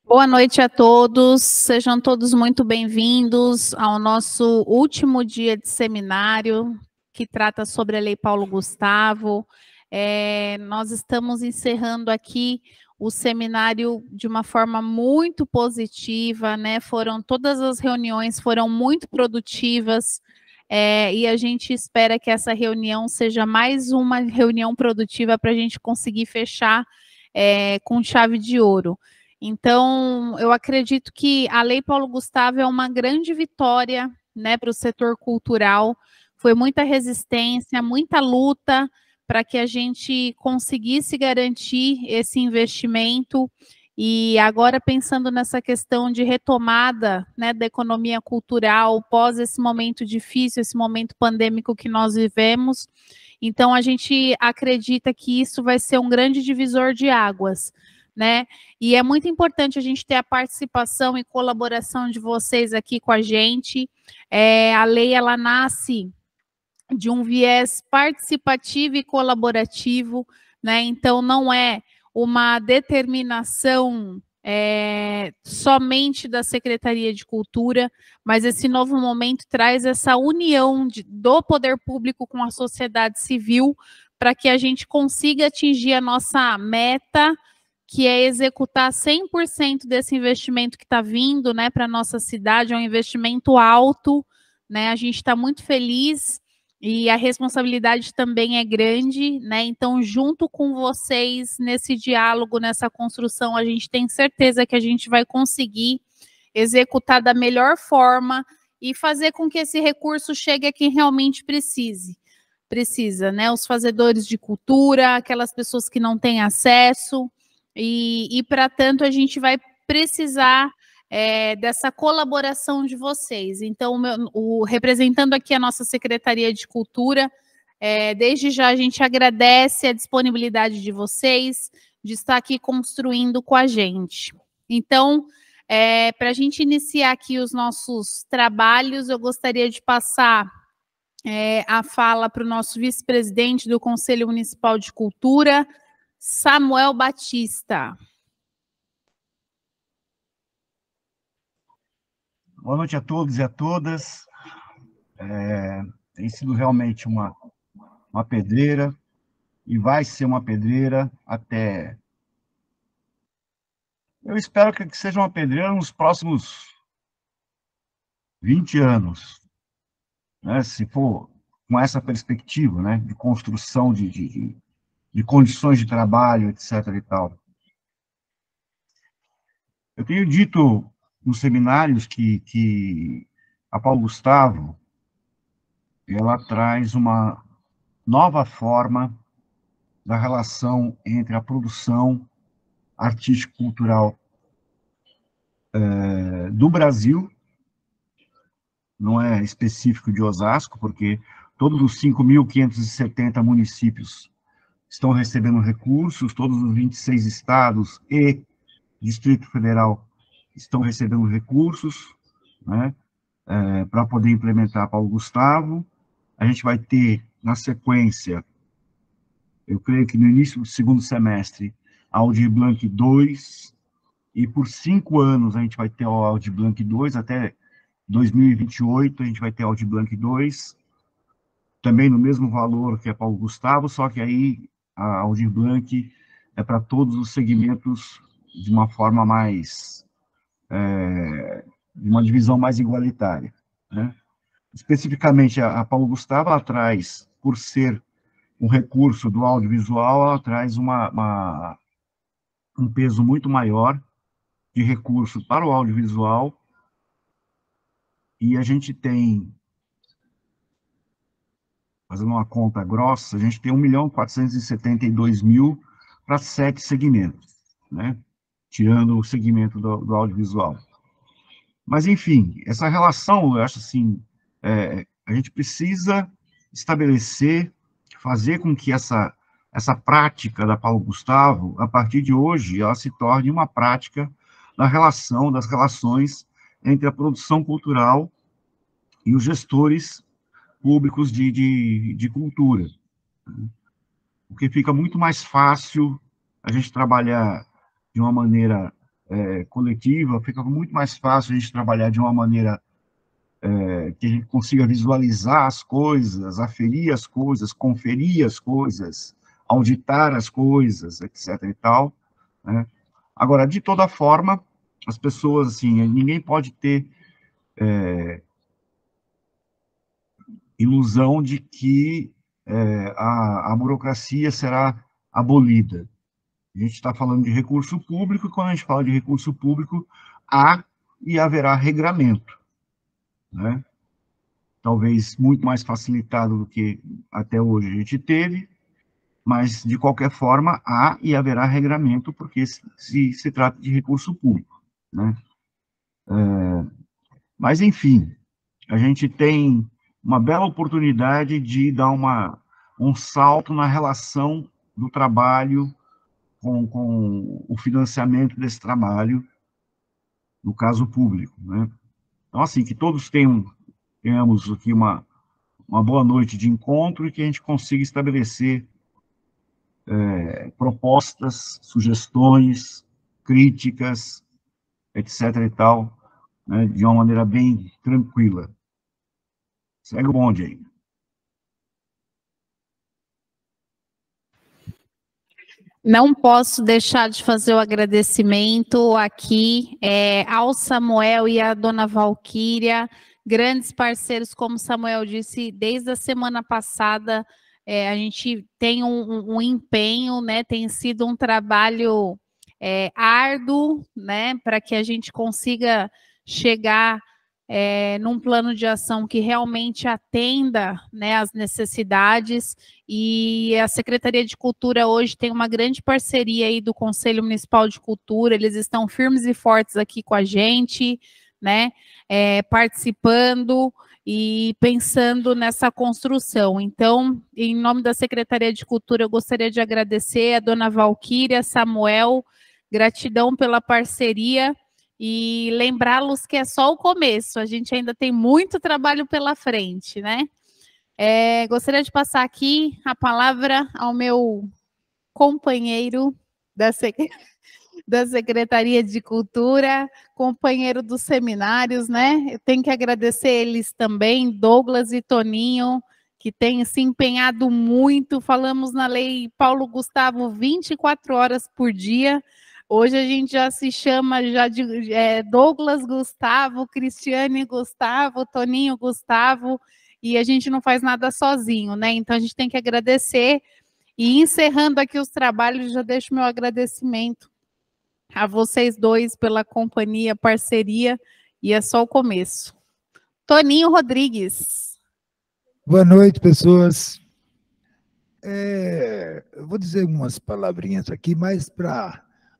Boa noite a todos, sejam todos muito bem-vindos ao nosso último dia de seminário, que trata sobre a Lei Paulo Gustavo. Nós estamos encerrando aqui o seminário de uma forma muito positiva, né? Todas as reuniões foram muito produtivas, e a gente espera que essa reunião seja mais uma reunião produtiva para a gente conseguir fechar com chave de ouro. Então, eu acredito que a Lei Paulo Gustavo é uma grande vitória, né, para o setor cultural. Foi muita resistência, muita luta para que a gente conseguisse garantir esse investimento. E agora, pensando nessa questão de retomada, né, da economia cultural, pós esse momento difícil, esse momento pandêmico que nós vivemos, então a gente acredita que isso vai ser um grande divisor de águas, né? E é muito importante a gente ter a participação e colaboração de vocês aqui com a gente. A lei, ela nasce de um viés participativo e colaborativo, né? Então, não é uma determinação somente da Secretaria de Cultura, mas esse novo momento traz essa união do poder público com a sociedade civil para que a gente consiga atingir a nossa meta, que é executar 100% desse investimento que está vindo, né, para a nossa cidade. É um investimento alto, né? A gente está muito feliz e a responsabilidade também é grande, né? Então, junto com vocês, nesse diálogo, nessa construção, a gente tem certeza que a gente vai conseguir executar da melhor forma e fazer com que esse recurso chegue a quem realmente precisa, né? Os fazedores de cultura, aquelas pessoas que não têm acesso, e para tanto a gente vai precisar dessa colaboração de vocês. Então, representando aqui a nossa Secretaria de Cultura, desde já a gente agradece a disponibilidade de vocês, de estar aqui construindo com a gente. Então, para a gente iniciar aqui os nossos trabalhos, eu gostaria de passar a fala para o nosso vice-presidente do Conselho Municipal de Cultura, Samuel Batista. Boa noite a todos e a todas. Tem sido realmente uma pedreira, e vai ser uma pedreira até... Eu espero que seja uma pedreira nos próximos 20 anos, né? Se for com essa perspectiva, né, de construção de condições de trabalho, etc. e tal. Eu tenho dito nos seminários que a Paulo Gustavo, ela traz uma nova forma da relação entre a produção artístico-cultural do Brasil, não é específico de Osasco, porque todos os 5.570 municípios estão recebendo recursos, todos os 26 estados e Distrito Federal estão recebendo recursos, né, para poder implementar Paulo Gustavo. A gente vai ter, na sequência, eu creio que no início do segundo semestre, a Aldir Blanc 2, e por 5 anos a gente vai ter o Aldir Blanc 2, até 2028 a gente vai ter Aldir Blanc 2, também no mesmo valor que a Paulo Gustavo, só que aí a Aldir Blanc é para todos os segmentos de uma forma mais, de uma divisão mais igualitária, né? Especificamente, a Paulo Gustavo, ela traz, por ser um recurso do audiovisual, ela traz um peso muito maior de recurso para o audiovisual, e a gente tem, fazendo uma conta grossa, a gente tem 1.472.000 para 7 segmentos, né? Tirando o segmento do audiovisual. Mas, enfim, essa relação, eu acho assim, a gente precisa estabelecer, fazer com que essa prática da Paulo Gustavo, a partir de hoje, ela se torne uma prática das relações entre a produção cultural e os gestores públicos de cultura. Porque fica muito mais fácil a gente trabalhar de uma maneira coletiva, fica muito mais fácil a gente trabalhar de uma maneira que a gente consiga visualizar as coisas, aferir as coisas, conferir as coisas, auditar as coisas, etc. e tal, né? Agora, de toda forma, as pessoas, assim, ninguém pode ter ilusão de que a burocracia será abolida. A gente está falando de recurso público, e quando a gente fala de recurso público, há e haverá regramento, né? Talvez muito mais facilitado do que até hoje a gente teve, mas, de qualquer forma, há e haverá regramento, porque se trata de recurso público, né? Mas, enfim, a gente tem uma bela oportunidade de dar um salto na relação do trabalho com o financiamento desse trabalho, no caso público, né? Então, assim, que todos tenhamos aqui uma boa noite de encontro e que a gente consiga estabelecer propostas, sugestões, críticas, etc. e tal, né, de uma maneira bem tranquila. Segue o bonde aí. Não posso deixar de fazer o agradecimento aqui ao Samuel e à dona Valquíria, grandes parceiros, como o Samuel disse, desde a semana passada. A gente tem um empenho, né? Tem sido um trabalho árduo, né? Para que a gente consiga chegar num plano de ação que realmente atenda, né, as necessidades. E a Secretaria de Cultura hoje tem uma grande parceria aí do Conselho Municipal de Cultura, eles estão firmes e fortes aqui com a gente, né, participando e pensando nessa construção. Então, em nome da Secretaria de Cultura, eu gostaria de agradecer a dona Valquíria, Samuel, gratidão pela parceria e lembrá-los que é só o começo, a gente ainda tem muito trabalho pela frente, né? Gostaria de passar aqui a palavra ao meu companheiro da Secretaria de Cultura, companheiro dos seminários, né? Eu tenho que agradecer eles também, Douglas e Toninho, que têm se empenhado muito. Falamos na Lei Paulo Gustavo 24 horas por dia. Hoje a gente já se chama de Douglas Gustavo, Cristiane Gustavo, Toninho Gustavo, e a gente não faz nada sozinho, né? Então a gente tem que agradecer. E encerrando aqui os trabalhos, já deixo meu agradecimento a vocês dois pela companhia, parceria, e é só o começo. Toninho Rodrigues. Boa noite, pessoas. Eu vou dizer umas palavrinhas aqui, mais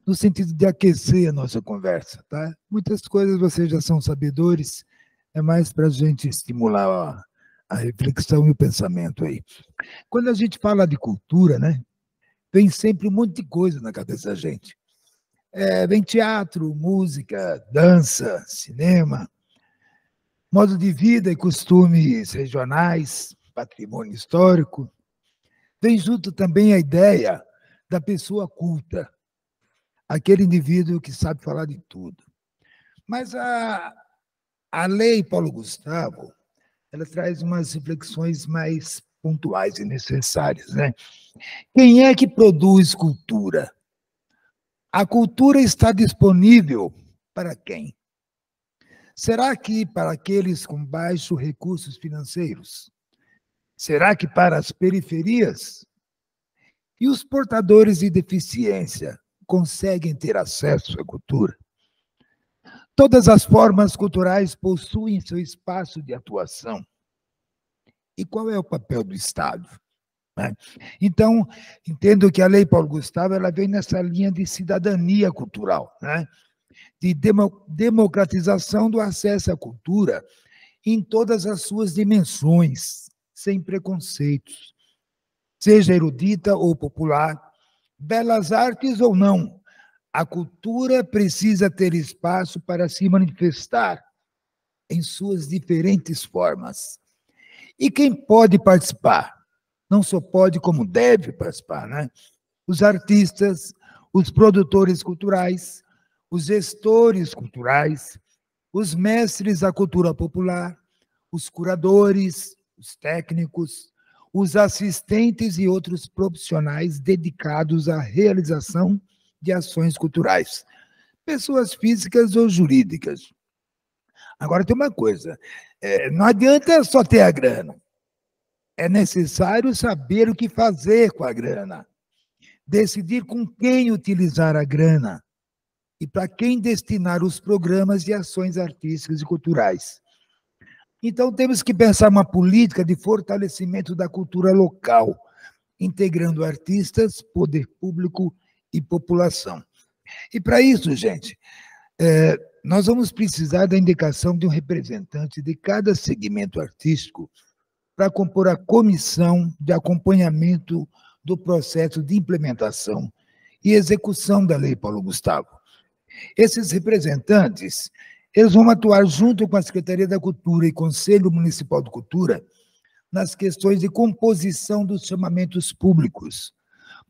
no sentido de aquecer a nossa conversa, tá? Muitas coisas vocês já são sabedores, é mais para a gente estimular a reflexão e o pensamento aí. Quando a gente fala de cultura, né, vem sempre um monte de coisa na cabeça da gente. Vem teatro, música, dança, cinema, modo de vida e costumes regionais, patrimônio histórico. Vem junto também a ideia da pessoa culta, aquele indivíduo que sabe falar de tudo. Mas a Lei Paulo Gustavo, ela traz umas reflexões mais pontuais e necessárias, né? Quem é que produz cultura? A cultura está disponível para quem? Será que para aqueles com baixos recursos financeiros? Será que para as periferias? E os portadores de deficiência conseguem ter acesso à cultura? Todas as formas culturais possuem seu espaço de atuação. E qual é o papel do Estado? Então, entendo que a Lei Paulo Gustavo ela vem nessa linha de cidadania cultural, né? De democratização do acesso à cultura em todas as suas dimensões, sem preconceitos, seja erudita ou popular, belas artes ou não. A cultura precisa ter espaço para se manifestar em suas diferentes formas. E quem pode participar? Não só pode, como deve participar, né? Os artistas, os produtores culturais, os gestores culturais, os mestres da cultura popular, os curadores, os técnicos, os assistentes e outros profissionais dedicados à realização de ações culturais, pessoas físicas ou jurídicas. Agora tem uma coisa, não adianta só ter a grana, é necessário saber o que fazer com a grana, decidir com quem utilizar a grana e para quem destinar os programas e ações artísticas e culturais. Então, temos que pensar uma política de fortalecimento da cultura local, integrando artistas, poder público e população. E para isso, gente, nós vamos precisar da indicação de um representante de cada segmento artístico para compor a comissão de acompanhamento do processo de implementação e execução da Lei Paulo Gustavo. Esses representantes, eles vão atuar junto com a Secretaria da Cultura e Conselho Municipal de Cultura nas questões de composição dos chamamentos públicos,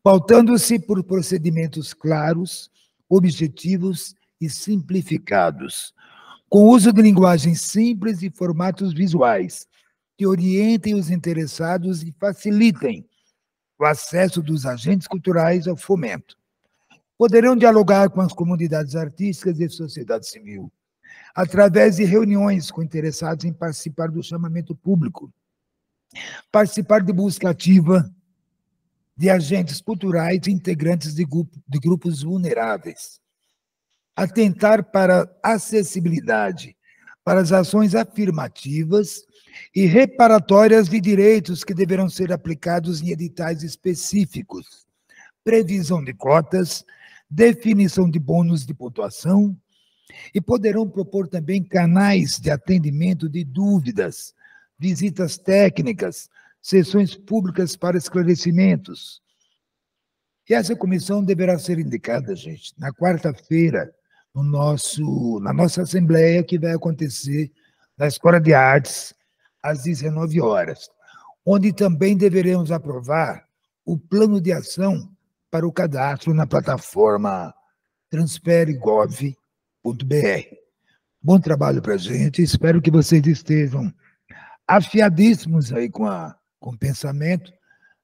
pautando-se por procedimentos claros, objetivos e simplificados, com uso de linguagem simples e formatos visuais, que orientem os interessados e facilitem o acesso dos agentes culturais ao fomento. Poderão dialogar com as comunidades artísticas e sociedade civil, através de reuniões com interessados em participar do chamamento público, participar de busca ativa de agentes culturais e integrantes de grupos vulneráveis, atentar para a acessibilidade, para as ações afirmativas e reparatórias de direitos que deverão ser aplicados em editais específicos, previsão de cotas, definição de bônus de pontuação, e poderão propor também canais de atendimento de dúvidas, visitas técnicas, sessões públicas para esclarecimentos. E essa comissão deverá ser indicada, gente, na quarta-feira, na nossa assembleia, que vai acontecer na Escola de Artes, às 19 horas, onde também deveremos aprovar o plano de ação para o cadastro na plataforma transfere.gov.br. Bom trabalho para a gente, espero que vocês estejam afiadíssimos aí com o pensamento,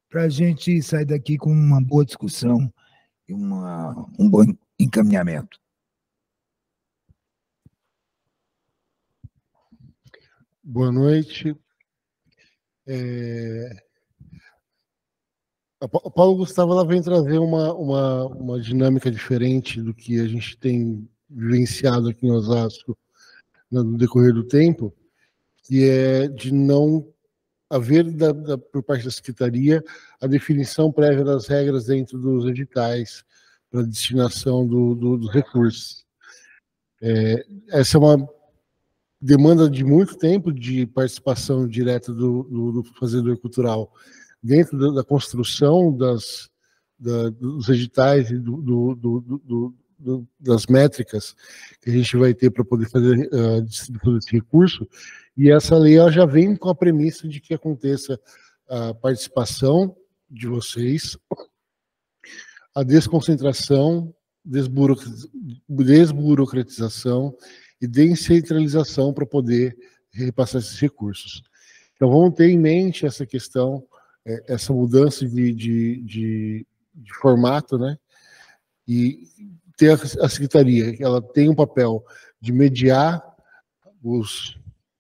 para a gente sair daqui com uma boa discussão e um bom encaminhamento. Boa noite. O Paulo Gustavo ela vem trazer uma dinâmica diferente do que a gente tem vivenciado aqui em Osasco no decorrer do tempo, que é de não haver, por parte da Secretaria, a definição prévia das regras dentro dos editais para a destinação dos recursos. Essa é uma demanda de muito tempo de participação direta do fazedor cultural dentro da construção dos editais e das métricas que a gente vai ter para poder fazer a distribuição desse recurso, e essa lei ela já vem com a premissa de que aconteça a participação de vocês, a desconcentração, desburocratização e descentralização para poder repassar esses recursos. Então vamos ter em mente essa questão, essa mudança de formato, né? E ter a Secretaria, ela tem um papel de mediar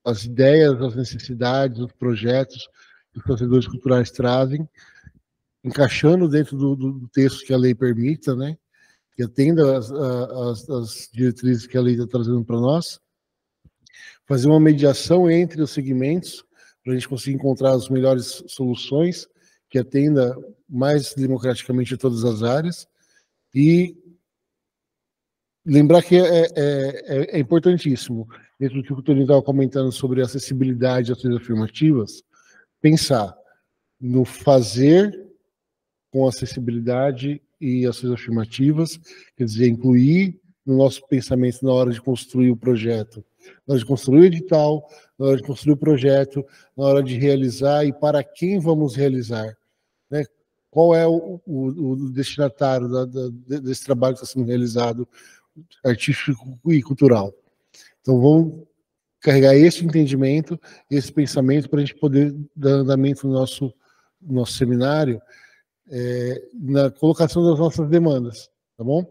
as ideias, as necessidades, os projetos que os fazedores culturais trazem, encaixando dentro do texto que a lei permita, né? Que atenda as diretrizes que a lei está trazendo para nós, fazer uma mediação entre os segmentos, para a gente conseguir encontrar as melhores soluções que atenda mais democraticamente a todas as áreas, e lembrar que é importantíssimo, dentro do que o Toninho estava comentando sobre acessibilidade e ações afirmativas, pensar no fazer com acessibilidade e ações afirmativas, quer dizer, incluir no nosso pensamento na hora de construir o projeto, na hora de construir o edital, na hora de construir o projeto, na hora de realizar e para quem vamos realizar, né? Qual é o destinatário desse trabalho que está sendo realizado, artístico e cultural. Então, vamos carregar esse entendimento, esse pensamento, para a gente poder dar andamento no nosso seminário, na colocação das nossas demandas, tá bom?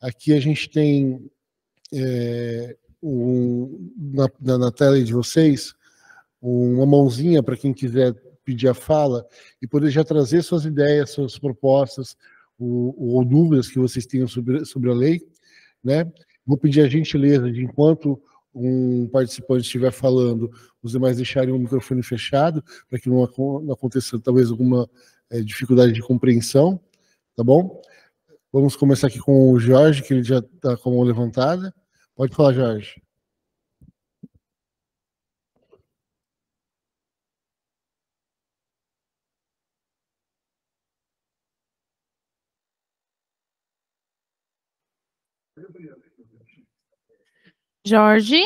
Aqui a gente tem, na tela de vocês, uma mãozinha para quem quiser pedir a fala e poder já trazer suas ideias, suas propostas, ou dúvidas que vocês tenham sobre a lei, né? Vou pedir a gentileza de, enquanto um participante estiver falando, os demais deixarem o microfone fechado, para que não aconteça talvez alguma dificuldade de compreensão, tá bom? Vamos começar aqui com o Jorge, que ele já está com a mão levantada. Pode falar, Jorge. Jorge?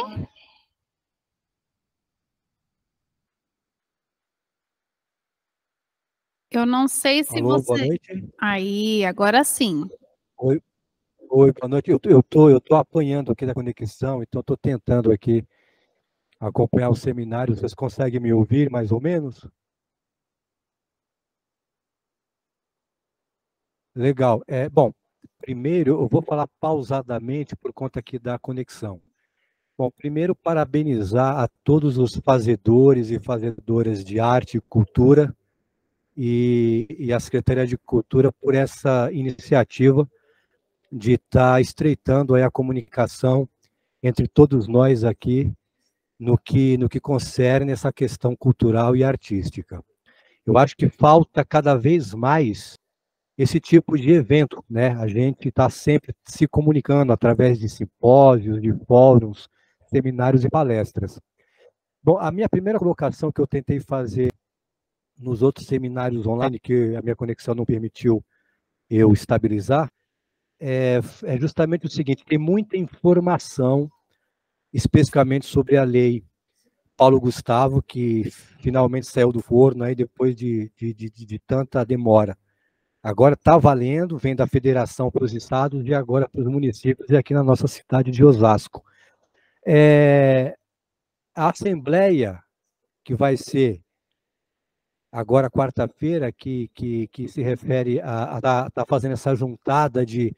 Eu não sei se Alô, você... boa noite. Aí, agora sim. Oi, boa noite. Eu tô apanhando aqui da conexão, então estou tentando aqui acompanhar o seminário. Vocês conseguem me ouvir, mais ou menos? Legal. Bom, primeiro eu vou falar pausadamente por conta aqui da conexão. Bom, primeiro parabenizar a todos os fazedores e fazedoras de arte e cultura e a Secretaria de Cultura por essa iniciativa de estar estreitando aí a comunicação entre todos nós aqui no que concerne essa questão cultural e artística. Eu acho que falta cada vez mais esse tipo de evento, né? A gente está sempre se comunicando através de simpósios, de fóruns, seminários e palestras. Bom, a minha primeira colocação que eu tentei fazer nos outros seminários online, que a minha conexão não permitiu eu estabilizar, é justamente o seguinte: tem muita informação, especificamente sobre a lei Paulo Gustavo, que finalmente saiu do forno aí depois de tanta demora. Agora está valendo, vem da federação para os estados e agora para os municípios e aqui na nossa cidade de Osasco. A assembleia que vai ser agora quarta-feira, que se refere a tá fazendo essa juntada de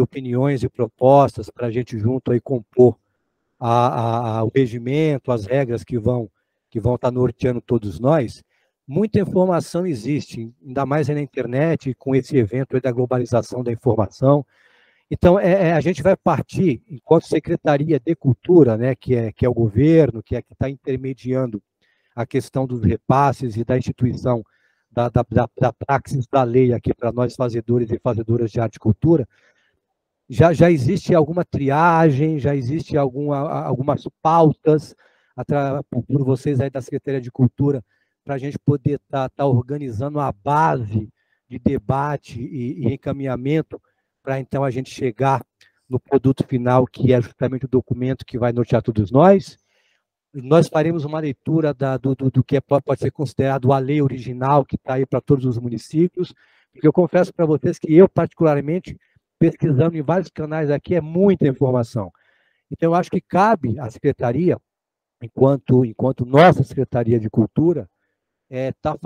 opiniões e propostas para a gente junto aí compor o regimento, as regras que vão estar norteando todos nós. Muita informação existe, ainda mais aí na internet, com esse evento aí da globalização da informação. Então, a gente vai partir, enquanto Secretaria de Cultura, né, que é o governo, que está intermediando a questão dos repasses e da instituição da praxis da lei aqui para nós fazedores e fazedoras de arte e cultura, já existe alguma triagem, já existe algumas pautas por vocês aí da Secretaria de Cultura para a gente poder tá organizando a base de debate e encaminhamento para então a gente chegar no produto final, que é justamente o documento que vai nortear todos nós. Nós faremos uma leitura do que pode ser considerado a lei original, que está aí para todos os municípios, porque eu confesso para vocês que eu, particularmente, pesquisando em vários canais aqui, é muita informação. Então, eu acho que cabe à Secretaria, enquanto nossa Secretaria de Cultura, está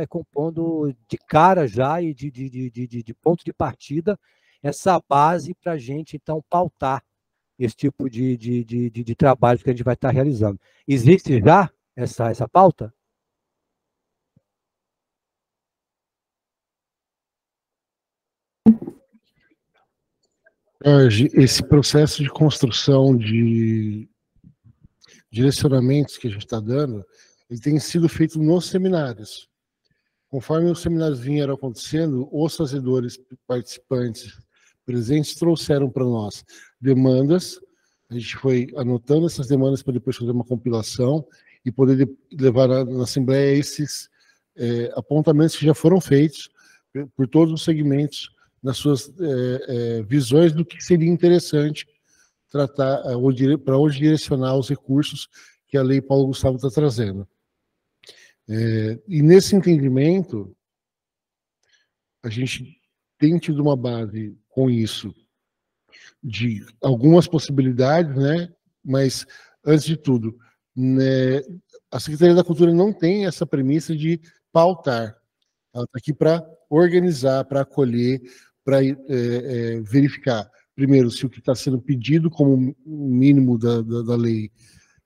compondo de cara já e de ponto de partida essa base para a gente, então, pautar esse tipo de trabalho que a gente vai estar realizando. Existe já essa pauta? Jorge, esse processo de construção de direcionamentos que a gente está dando, ele tem sido feito nos seminários. Conforme os seminários vieram acontecendo, os fazedores participantes presentes trouxeram para nós demandas. A gente foi anotando essas demandas para depois fazer uma compilação e poder levar na Assembleia esses apontamentos que já foram feitos por todos os segmentos nas suas visões do que seria interessante tratar, para onde direcionar os recursos que a Lei Paulo Gustavo está trazendo. E nesse entendimento, a gente tem tido uma base com isso de algumas possibilidades, né? Mas, antes de tudo, né, a Secretaria da Cultura não tem essa premissa de pautar. Ela está aqui para organizar, para acolher, para verificar, primeiro, se o que está sendo pedido como mínimo da lei,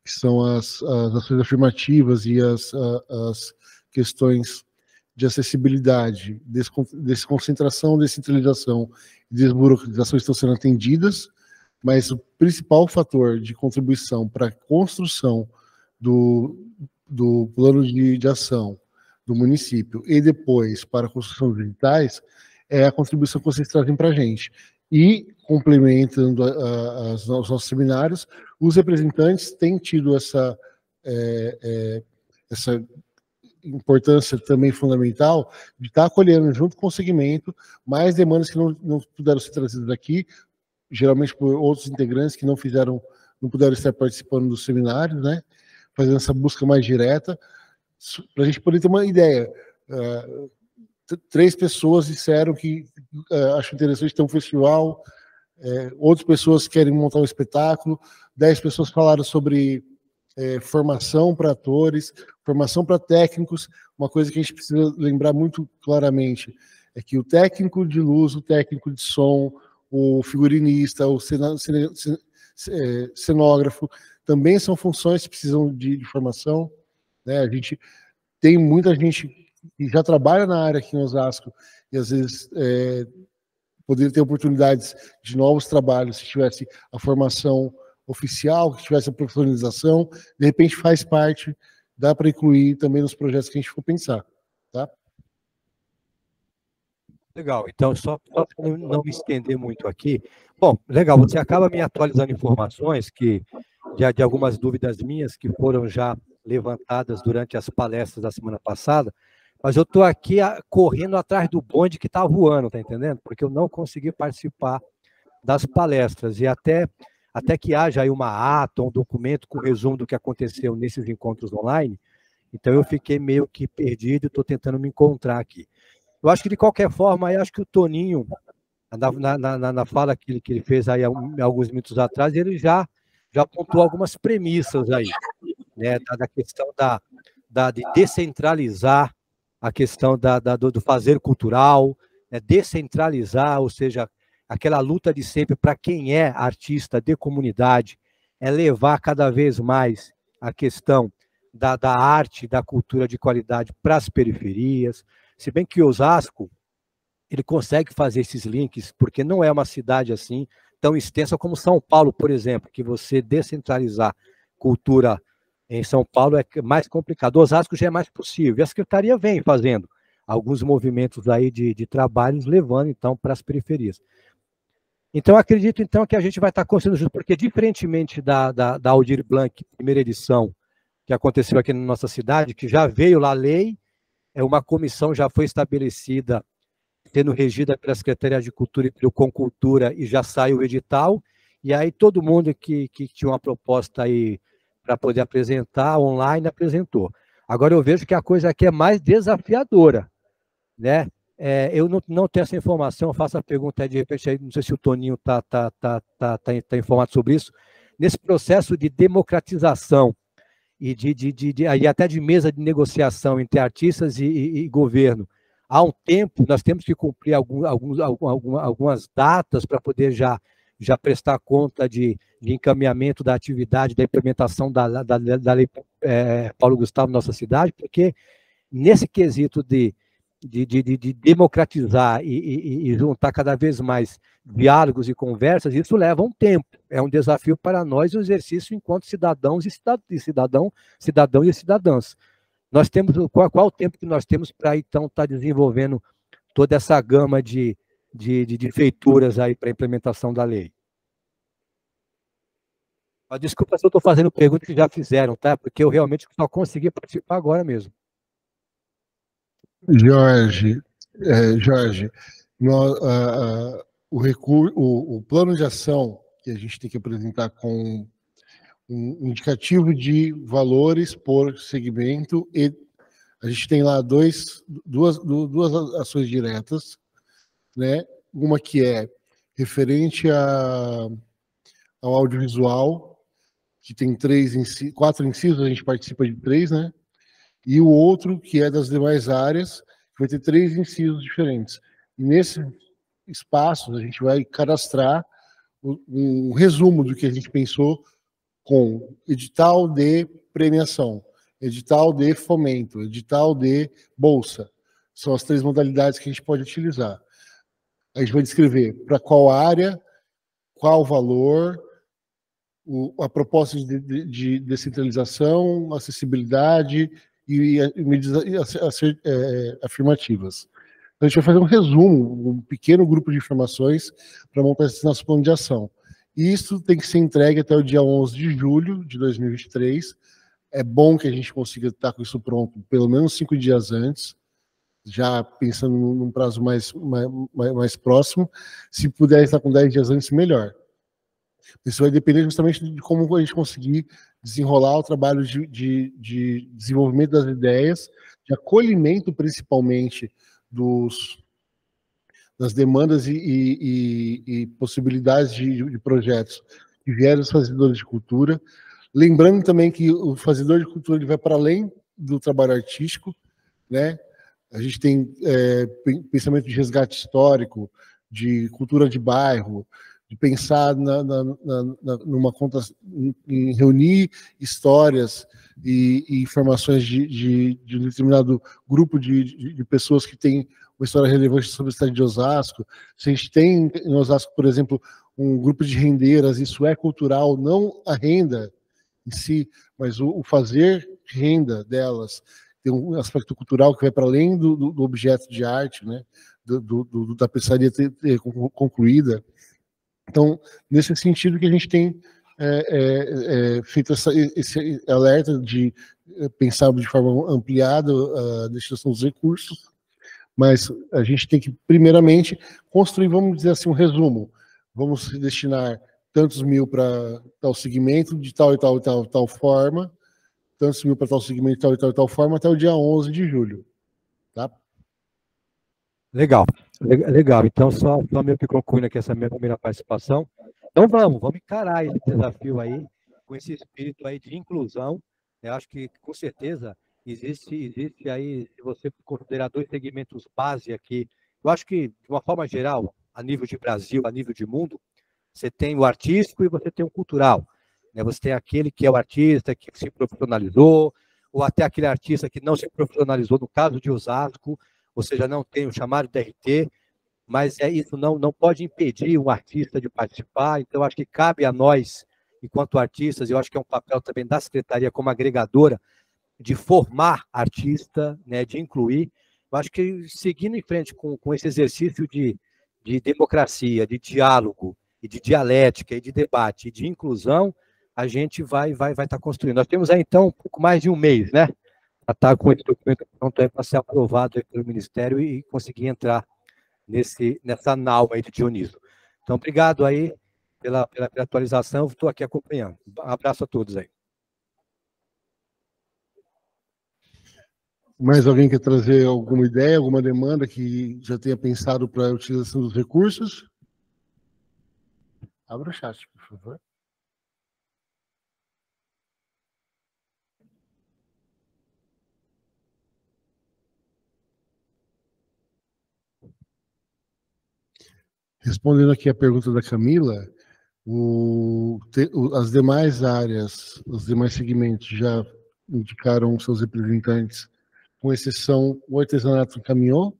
que são as ações afirmativas e as questões de acessibilidade, desconcentração, descentralização e desburocratização estão sendo atendidas, mas o principal fator de contribuição para a construção do plano de ação do município e depois para a construção dos editais é a contribuição que vocês trazem para a gente. E, complementando os nossos seminários, os representantes têm tido essa importância também fundamental de estar acolhendo, junto com o segmento, mais demandas que não puderam ser trazidas aqui, geralmente por outros integrantes que não puderam estar participando dos seminários, né? Fazendo essa busca mais direta, para a gente poder ter uma ideia. 3 pessoas disseram que acham interessante ter um festival, outras pessoas querem montar um espetáculo, 10 pessoas falaram sobre formação para atores, formação para técnicos. Uma coisa que a gente precisa lembrar muito claramente é que o técnico de luz, o técnico de som, o figurinista, o cenógrafo, também são funções que precisam de formação, né? A gente tem muita gente que já trabalha na área aqui em Osasco e às vezes poderia ter oportunidades de novos trabalhos se tivesse a formação oficial, que tivesse a profissionalização, de repente faz parte, dá para incluir também nos projetos que a gente for pensar, tá? Legal, então só para não me estender muito aqui, bom, legal, você acaba me atualizando informações de algumas dúvidas minhas que foram já levantadas durante as palestras da semana passada, mas eu estou aqui correndo atrás do bonde que está voando, tá entendendo? Porque eu não consegui participar das palestras e até que haja aí uma ata, um documento com resumo do que aconteceu nesses encontros online, então eu fiquei meio que perdido e estou tentando me encontrar aqui. Eu acho que, de qualquer forma, eu acho que o Toninho, na fala que ele fez aí alguns minutos atrás, ele já apontou algumas premissas aí, né, da questão de descentralizar a questão do fazer cultural, né, descentralizar, ou seja, aquela luta de sempre para quem é artista de comunidade, é levar cada vez mais a questão da arte, da cultura de qualidade para as periferias. Se bem que Osasco, ele consegue fazer esses links, porque não é uma cidade assim tão extensa como São Paulo, por exemplo, que você descentralizar cultura em São Paulo é mais complicado. Osasco já é mais possível. E a Secretaria vem fazendo alguns movimentos aí de trabalhos, levando, então, para as periferias. Então, acredito, então, que a gente vai estar construindo junto, porque, diferentemente da Aldir Blanc, primeira edição, que aconteceu aqui na nossa cidade, que já veio lá a lei, uma comissão já foi estabelecida, sendo regida pela Secretaria de Cultura e pelo Concultura, e já saiu o edital, e aí todo mundo que tinha uma proposta aí para poder apresentar online, apresentou. Agora eu vejo que a coisa aqui é mais desafiadora, né? Eu não tenho essa informação, eu faço a pergunta aí, de repente, aí, não sei se o Toninho está informado sobre isso, nesse processo de democratização, e até de mesa de negociação entre artistas e governo. Há um tempo, nós temos que cumprir algumas datas para poder já prestar conta de encaminhamento da atividade, da implementação da lei Paulo Gustavo na nossa cidade, porque nesse quesito de democratizar e juntar cada vez mais diálogos e conversas, isso leva um tempo. É um desafio para nós, um exercício enquanto cidadãos e cidadãs. Nós temos, qual o tempo que nós temos para, então, estar desenvolvendo toda essa gama de feituras aí para a implementação da lei? Desculpa se eu estou fazendo perguntas que já fizeram, tá? Porque eu realmente só consegui participar agora mesmo. Jorge, o plano de ação que a gente tem que apresentar com um indicativo de valores por segmento, e a gente tem lá duas ações diretas, né? Uma que é referente ao audiovisual, que tem 4 incisos, a gente participa de 3, né? E o outro, que é das demais áreas, vai ter 3 incisos diferentes. E nesse espaço, a gente vai cadastrar um resumo do que a gente pensou com edital de premiação, edital de fomento, edital de bolsa. São as 3 modalidades que a gente pode utilizar. A gente vai descrever para qual área, qual valor, a proposta de descentralização, acessibilidade e medidas afirmativas. Então, a gente vai fazer um resumo, um pequeno grupo de informações para montar esse nosso plano de ação. E isso tem que ser entregue até o dia 11 de julho de 2023. É bom que a gente consiga estar com isso pronto pelo menos 5 dias antes, já pensando num prazo mais próximo. Se puder estar com 10 dias antes, melhor. Isso vai depender justamente de como a gente conseguir desenrolar o trabalho de desenvolvimento das ideias, de acolhimento principalmente das demandas e possibilidades de projetos que vierem dos fazedores de cultura. Lembrando também que o fazedor de cultura ele vai para além do trabalho artístico, né? A gente tem pensamento de resgate histórico, de cultura de bairro, de pensar numa conta, em reunir histórias e informações de um determinado grupo de pessoas que têm uma história relevante sobre a cidade de Osasco. Se a gente tem em Osasco, por exemplo, um grupo de rendeiras, isso é cultural, não a renda em si, mas o fazer renda delas. Tem um aspecto cultural que vai para além do objeto de arte, né? Da peçaria ter concluída. Então, nesse sentido que a gente tem feito esse alerta de pensar de forma ampliada a destinação dos recursos, mas a gente tem que, primeiramente, construir, vamos dizer assim, um resumo. Vamos destinar tantos mil para tal segmento, de tal e tal e tal, tal forma, tantos mil para tal segmento, de tal e tal e tal forma, até o dia 11 de julho. Tá? Legal, legal. Então, só meio que concluindo aqui essa minha primeira participação. Então, vamos encarar esse desafio aí, com esse espírito aí de inclusão. Eu acho que, com certeza, existe aí, se você considerar 2 segmentos base aqui, eu acho que, de uma forma geral, a nível de Brasil, a nível de mundo, você tem o artístico e você tem o cultural. Né? Você tem aquele que é o artista que se profissionalizou, ou até aquele artista que não se profissionalizou, no caso de Osasco, ou seja, não tem o chamado DRT, mas isso não pode impedir um artista de participar. Então, acho que cabe a nós, enquanto artistas, eu acho que é um papel também da Secretaria como agregadora, de formar artista, né, de incluir. Eu acho que, seguindo em frente com esse exercício de democracia, de diálogo, e de dialética, e de debate, e de inclusão, a gente vai estar construindo. Nós temos aí, então, um pouco mais de um mês, né? Para estar com esse documento pronto para ser aprovado pelo Ministério e conseguir entrar nessa nau aí de Dioniso. Então, obrigado aí pela atualização, estou aqui acompanhando. Um abraço a todos aí. Mais alguém quer trazer alguma ideia, alguma demanda que já tenha pensado para a utilização dos recursos? Abra o chat, por favor. Respondendo aqui a pergunta da Camila, as demais áreas, os demais segmentos já indicaram seus representantes, com exceção, o artesanato encaminhou.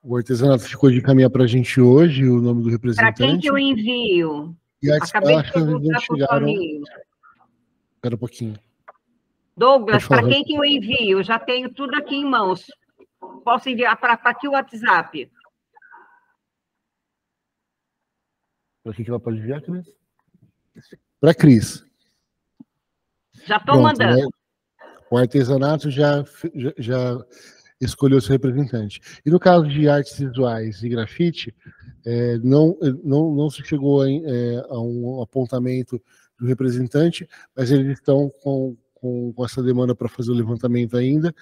O artesanato ficou de encaminhar para a gente hoje o nome do representante. Para quem que eu envio? E a Acabei de perguntar para o chegaram... Espera um pouquinho. Douglas, para quem que eu envio? Eu já tenho tudo aqui em mãos. Posso enviar para que o WhatsApp? Para quem que ela pode enviar, Cris? Para a Cris. Já estou mandando. Né? O artesanato já escolheu seu representante. E no caso de artes visuais e grafite, não se chegou a um apontamento do representante, mas eles estão com essa demanda para fazer o levantamento ainda.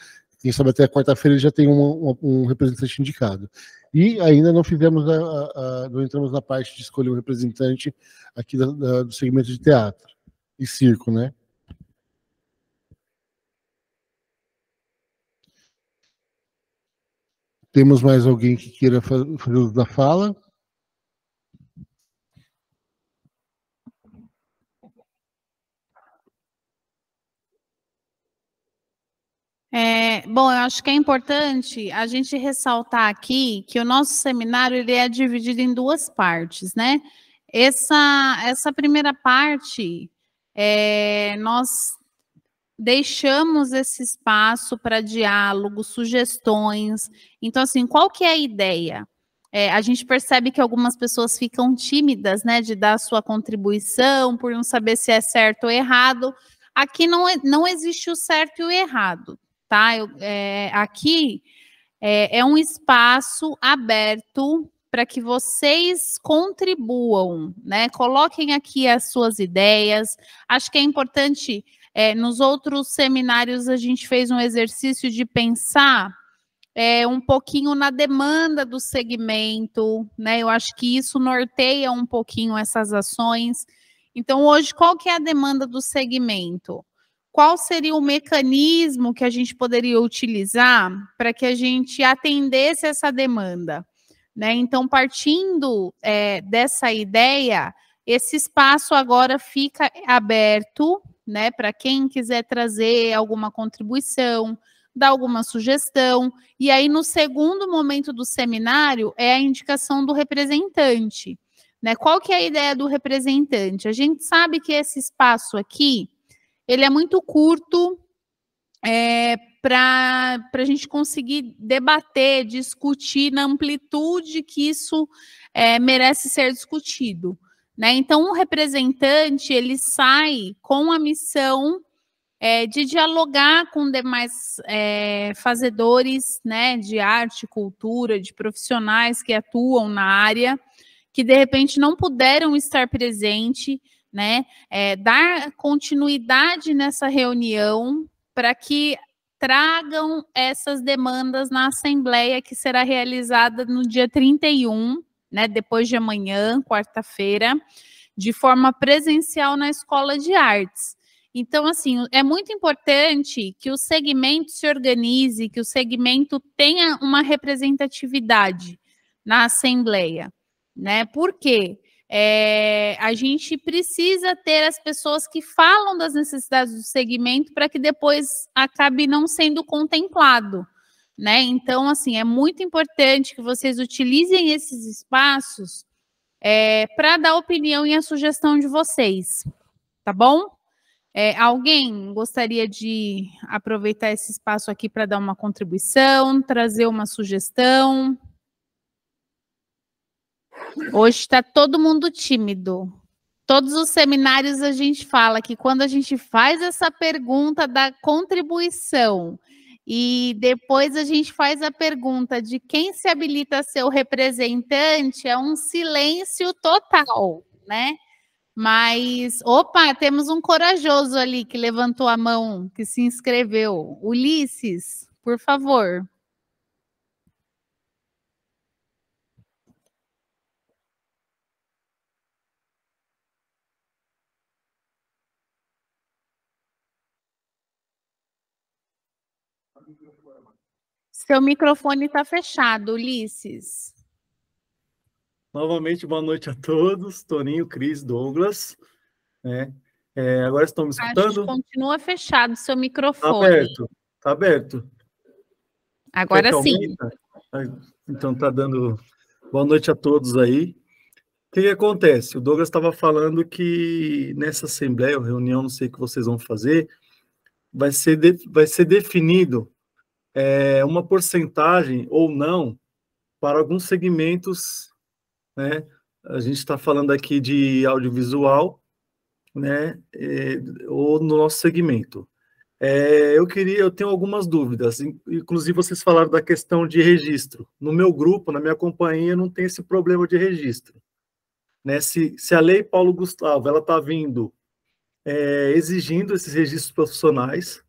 quem sabe até quarta-feira ele já tem um representante indicado. E ainda não fizemos, não entramos na parte de escolher um representante aqui do segmento de teatro e circo, né? Temos mais alguém que queira fazer uso da fala? Bom, eu acho que é importante a gente ressaltar aqui que o nosso seminário ele é dividido em duas partes, né? Essa primeira parte, nós deixamos esse espaço para diálogo, sugestões. Então, assim, qual que é a ideia? A gente percebe que algumas pessoas ficam tímidas, né, de dar a sua contribuição, por não saber se é certo ou errado. Aqui não existe o certo e o errado, tá? Aqui é um espaço aberto para que vocês contribuam, né? Coloquem aqui as suas ideias. Acho que é importante, nos outros seminários a gente fez um exercício de pensar um pouquinho na demanda do segmento, né? Eu acho que isso norteia um pouquinho essas ações. Então, hoje, qual que é a demanda do segmento? Qual seria o mecanismo que a gente poderia utilizar para que a gente atendesse essa demanda? Né? Então, partindo dessa ideia, esse espaço agora fica aberto, né, para quem quiser trazer alguma contribuição, dar alguma sugestão. E aí, no segundo momento do seminário, é a indicação do representante. Né? Qual que é a ideia do representante? A gente sabe que esse espaço aqui, ele é muito curto para a gente conseguir debater, discutir na amplitude que isso merece ser discutido. Né? Então, o representante, ele sai com a missão de dialogar com demais fazedores, né, de arte, cultura, de profissionais que atuam na área, que de repente não puderam estar presentes, né, dar continuidade nessa reunião para que tragam essas demandas na assembleia que será realizada no dia 31, né, depois de amanhã, quarta-feira, de forma presencial na Escola de Artes. Então, assim, é muito importante que o segmento se organize, que o segmento tenha uma representatividade na Assembleia, né? Por quê? A gente precisa ter as pessoas que falam das necessidades do segmento para que depois acabe não sendo contemplado, né? Então, assim, é muito importante que vocês utilizem esses espaços para dar a opinião e a sugestão de vocês, tá bom? Alguém gostaria de aproveitar esse espaço aqui para dar uma contribuição, trazer uma sugestão? Hoje está todo mundo tímido. Todos os seminários a gente fala que quando a gente faz essa pergunta da contribuição e depois a gente faz a pergunta de quem se habilita a ser o representante, é um silêncio total, né? Mas, opa, temos um corajoso ali que levantou a mão, que se inscreveu. Ulisses, por favor. Seu microfone está fechado, Ulisses. Novamente, boa noite a todos. Toninho, Cris, Douglas. Agora estão me escutando? Acho que continua fechado seu microfone. Está aberto, está aberto. Agora sim. Então, está dando boa noite a todos aí. O que acontece? O Douglas estava falando que nessa assembleia, ou reunião, não sei o que vocês vão fazer, vai ser definido uma porcentagem ou não para alguns segmentos, né? A gente está falando aqui de audiovisual, né? Ou no nosso segmento. Eu tenho algumas dúvidas, inclusive vocês falaram da questão de registro. No meu grupo, na minha companhia, não tem esse problema de registro. Né? Se a Lei Paulo Gustavo ela está vindo exigindo esses registros profissionais,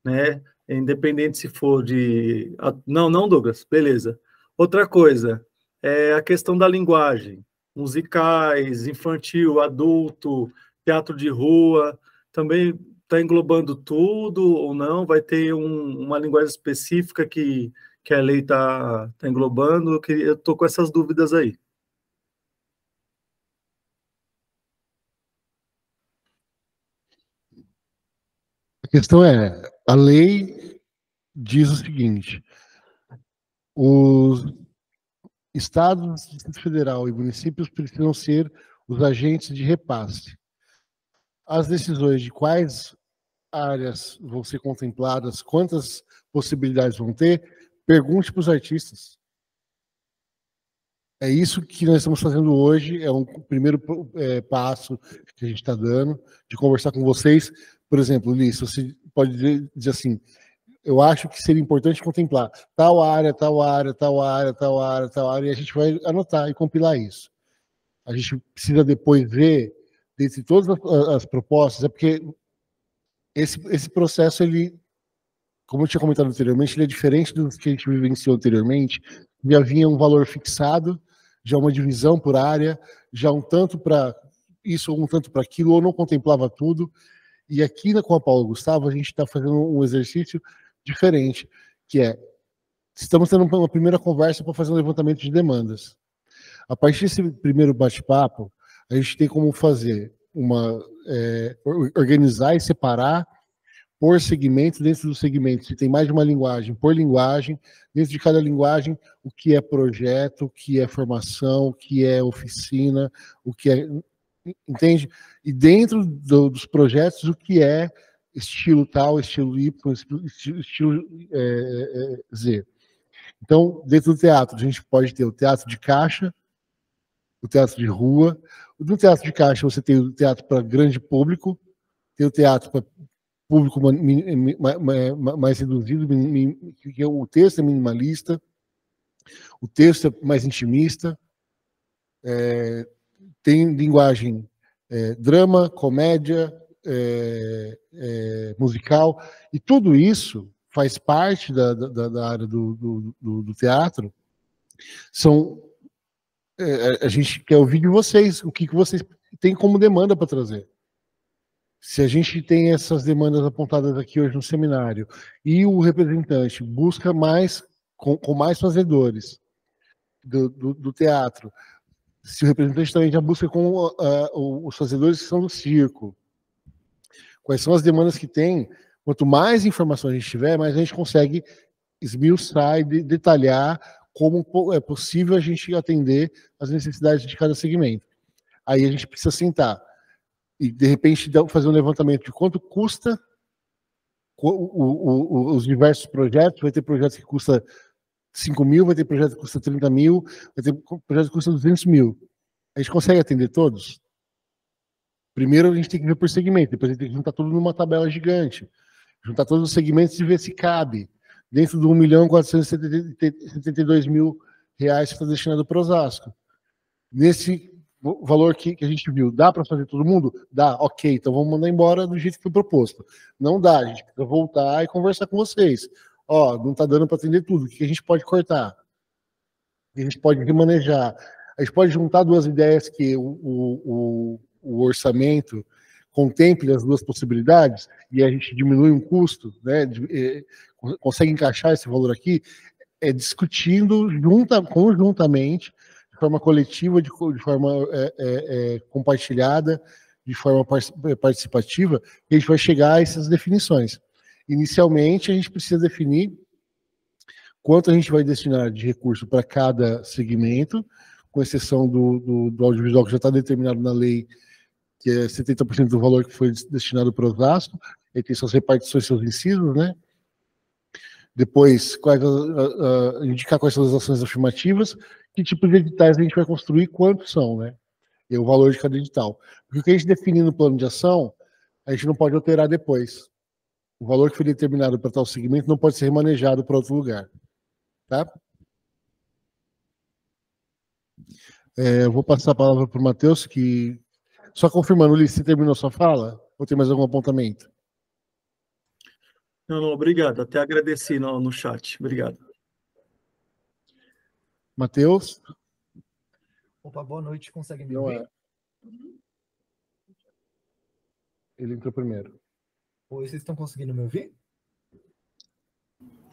né? independente se for de... Não, Douglas, beleza. Outra coisa, é a questão da linguagem. Musicais, infantil, adulto, teatro de rua, também está englobando tudo ou não? Vai ter uma linguagem específica que a lei está englobando? Eu estou com essas dúvidas aí. A questão é, a lei diz o seguinte: os estados, Distrito Federal e municípios precisam ser os agentes de repasse. As decisões de quais áreas vão ser contempladas, quantas possibilidades vão ter, pergunte para os artistas. É isso que nós estamos fazendo hoje, é um primeiro passo que a gente está dando, de conversar com vocês. Por exemplo, Ulisses, você pode dizer assim, eu acho que seria importante contemplar tal área, tal área, tal área, tal área, tal área, e a gente vai anotar e compilar isso. A gente precisa depois ver, dentre todas as propostas, é porque esse processo, ele, como eu tinha comentado anteriormente, ele é diferente do que a gente vivenciou anteriormente. Já havia um valor fixado, já uma divisão por área, já um tanto para isso ou um tanto para aquilo, ou não contemplava tudo. E aqui com a Paulo Gustavo, a gente está fazendo um exercício diferente, que é, estamos tendo uma primeira conversa para fazer um levantamento de demandas. A partir desse primeiro bate-papo, a gente tem como fazer organizar e separar por segmento, dentro do segmento, se tem mais de uma linguagem, por linguagem, dentro de cada linguagem, o que é projeto, o que é formação, o que é oficina, o que é... Entende? E dentro dos projetos, o que é estilo tal, estilo Y, estilo Z. Então, dentro do teatro, a gente pode ter o teatro de caixa, o teatro de rua. No teatro de caixa, você tem o teatro para grande público, tem o teatro para público mais reduzido, que o texto é minimalista, o texto é mais intimista, tem linguagem drama, comédia, musical, e tudo isso faz parte da área do teatro. A gente quer ouvir de vocês, o que vocês têm como demanda para trazer. Se a gente tem essas demandas apontadas aqui hoje no seminário e o representante busca mais, com mais fazedores do teatro, se o representante também já busca com os fazedores que são do circo, quais são as demandas que tem, quanto mais informação a gente tiver, mais a gente consegue esmiuçar e detalhar como é possível a gente atender as necessidades de cada segmento. Aí a gente precisa sentar e, de repente, fazer um levantamento de quanto custa os diversos projetos. Vai ter projetos que custa 5 mil, vai ter projeto que custa 30 mil, vai ter projeto que custa 200 mil. A gente consegue atender todos? Primeiro a gente tem que ver por segmento, depois a gente tem que juntar tudo numa tabela gigante. Juntar todos os segmentos e ver se cabe dentro do 1.472.000 reais que está destinado para Osasco. Nesse valor que a gente viu, dá para fazer todo mundo? Dá, ok, então vamos mandar embora do jeito que foi proposto. Não dá, a gente precisa voltar e conversar com vocês. Ó, não está dando para atender tudo, o que a gente pode cortar? O que a gente pode remanejar? A gente pode juntar duas ideias que o orçamento contemple as duas possibilidades e a gente diminui um custo, né? Consegue encaixar esse valor aqui, discutindo conjuntamente, de forma coletiva, de forma compartilhada, de forma participativa, que a gente vai chegar a essas definições. Inicialmente, a gente precisa definir quanto a gente vai destinar de recurso para cada segmento, com exceção do audiovisual, que já está determinado na lei, que é 70% do valor que foi destinado para o Osasco, ele tem suas repartições, seus incisos, né? Depois, indicar quais são as ações afirmativas, que tipo de editais a gente vai construir, quantos são, né? E o valor de cada edital. Porque o que a gente define no plano de ação, a gente não pode alterar depois. O valor que foi determinado para tal segmento não pode ser remanejado para outro lugar. Tá? Eu vou passar a palavra para o Matheus, que... Só confirmando, Ulisses, você terminou sua fala? Ou tem mais algum apontamento? Não, obrigado. Até agradeci no chat. Obrigado. Matheus? Opa, boa noite. Consegue me Não ouvir? é. Ele entrou primeiro. Oi, vocês estão conseguindo me ouvir?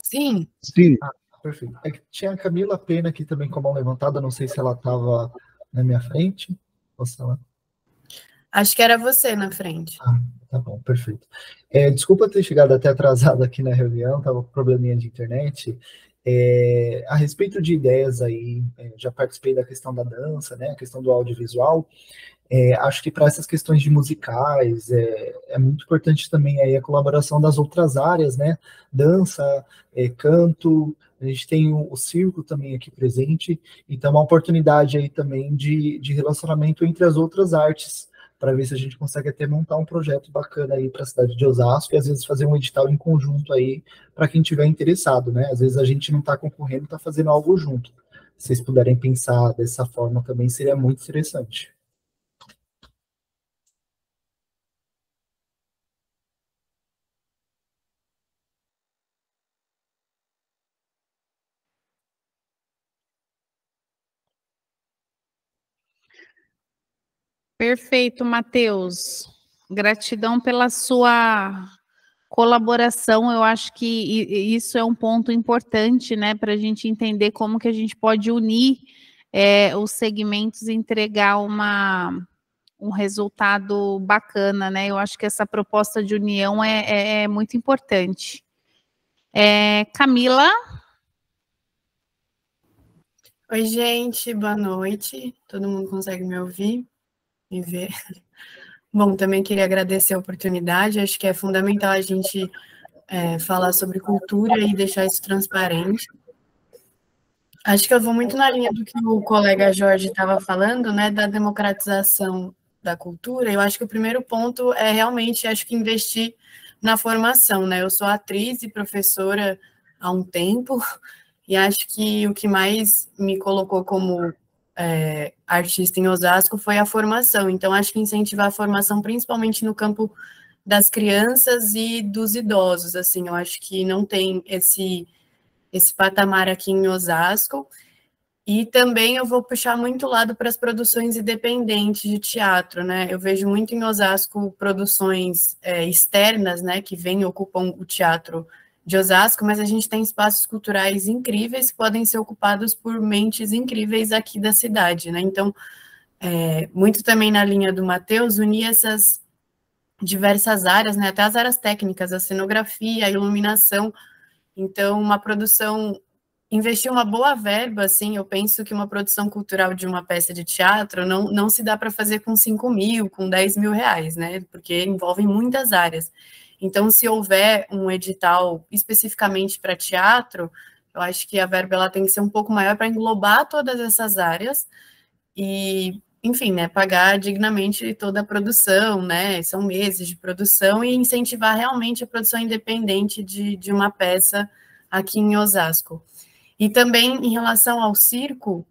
Sim. Sim. Ah, perfeito. É que tinha a Camila Pena aqui também com a mão levantada, não sei se ela estava na minha frente ou se ela... Acho que era você na frente. Ah, tá bom, perfeito. Desculpa ter chegado até atrasado aqui na reunião, estava com probleminha de internet. A respeito de ideias aí, já participei da questão da dança, né, a questão do audiovisual. Acho que para essas questões de musicais é muito importante também aí a colaboração das outras áreas, né? Dança, canto, a gente tem o circo também aqui presente, então uma oportunidade aí também de relacionamento entre as outras artes, para ver se a gente consegue até montar um projeto bacana aí para a cidade de Osasco e às vezes fazer um edital em conjunto aí para quem tiver interessado, né? Às vezes a gente não está concorrendo, está fazendo algo junto. Se vocês puderem pensar dessa forma também seria muito interessante. Perfeito, Matheus. Gratidão pela sua colaboração. Eu acho que isso é um ponto importante, né, para a gente entender como que a gente pode unir os segmentos e entregar um resultado bacana, né? Eu acho que essa proposta de união é muito importante. Camila? Oi, gente, boa noite. Todo mundo consegue me ouvir, me ver? Bom, também queria agradecer a oportunidade. Acho que é fundamental a gente falar sobre cultura e deixar isso transparente. Acho que eu vou muito na linha do que o colega Jorge estava falando, né, da democratização da cultura. Eu acho que o primeiro ponto é realmente, acho que investir na formação, né? Eu sou atriz e professora há um tempo, e acho que o que mais me colocou como artista em Osasco foi a formação. Então, acho que incentivar a formação, principalmente no campo das crianças e dos idosos, assim, eu acho que não tem esse patamar aqui em Osasco. E também eu vou puxar muito lado para as produções independentes de teatro, né? Eu vejo muito em Osasco produções externas, né, que vêm e ocupam o teatro de Osasco, mas a gente tem espaços culturais incríveis que podem ser ocupados por mentes incríveis aqui da cidade, né? Então, muito também na linha do Matheus, unir essas diversas áreas, né? Até as áreas técnicas, a cenografia, a iluminação. Então, uma produção, investir uma boa verba, assim, eu penso que uma produção cultural de uma peça de teatro não se dá para fazer com 5 mil, com 10 mil reais, né? Porque envolve muitas áreas. Então, se houver um edital especificamente para teatro, eu acho que a verba ela tem que ser um pouco maior para englobar todas essas áreas e, enfim, né, pagar dignamente toda a produção, né? São meses de produção e incentivar realmente a produção independente de uma peça aqui em Osasco. E também em relação ao circo,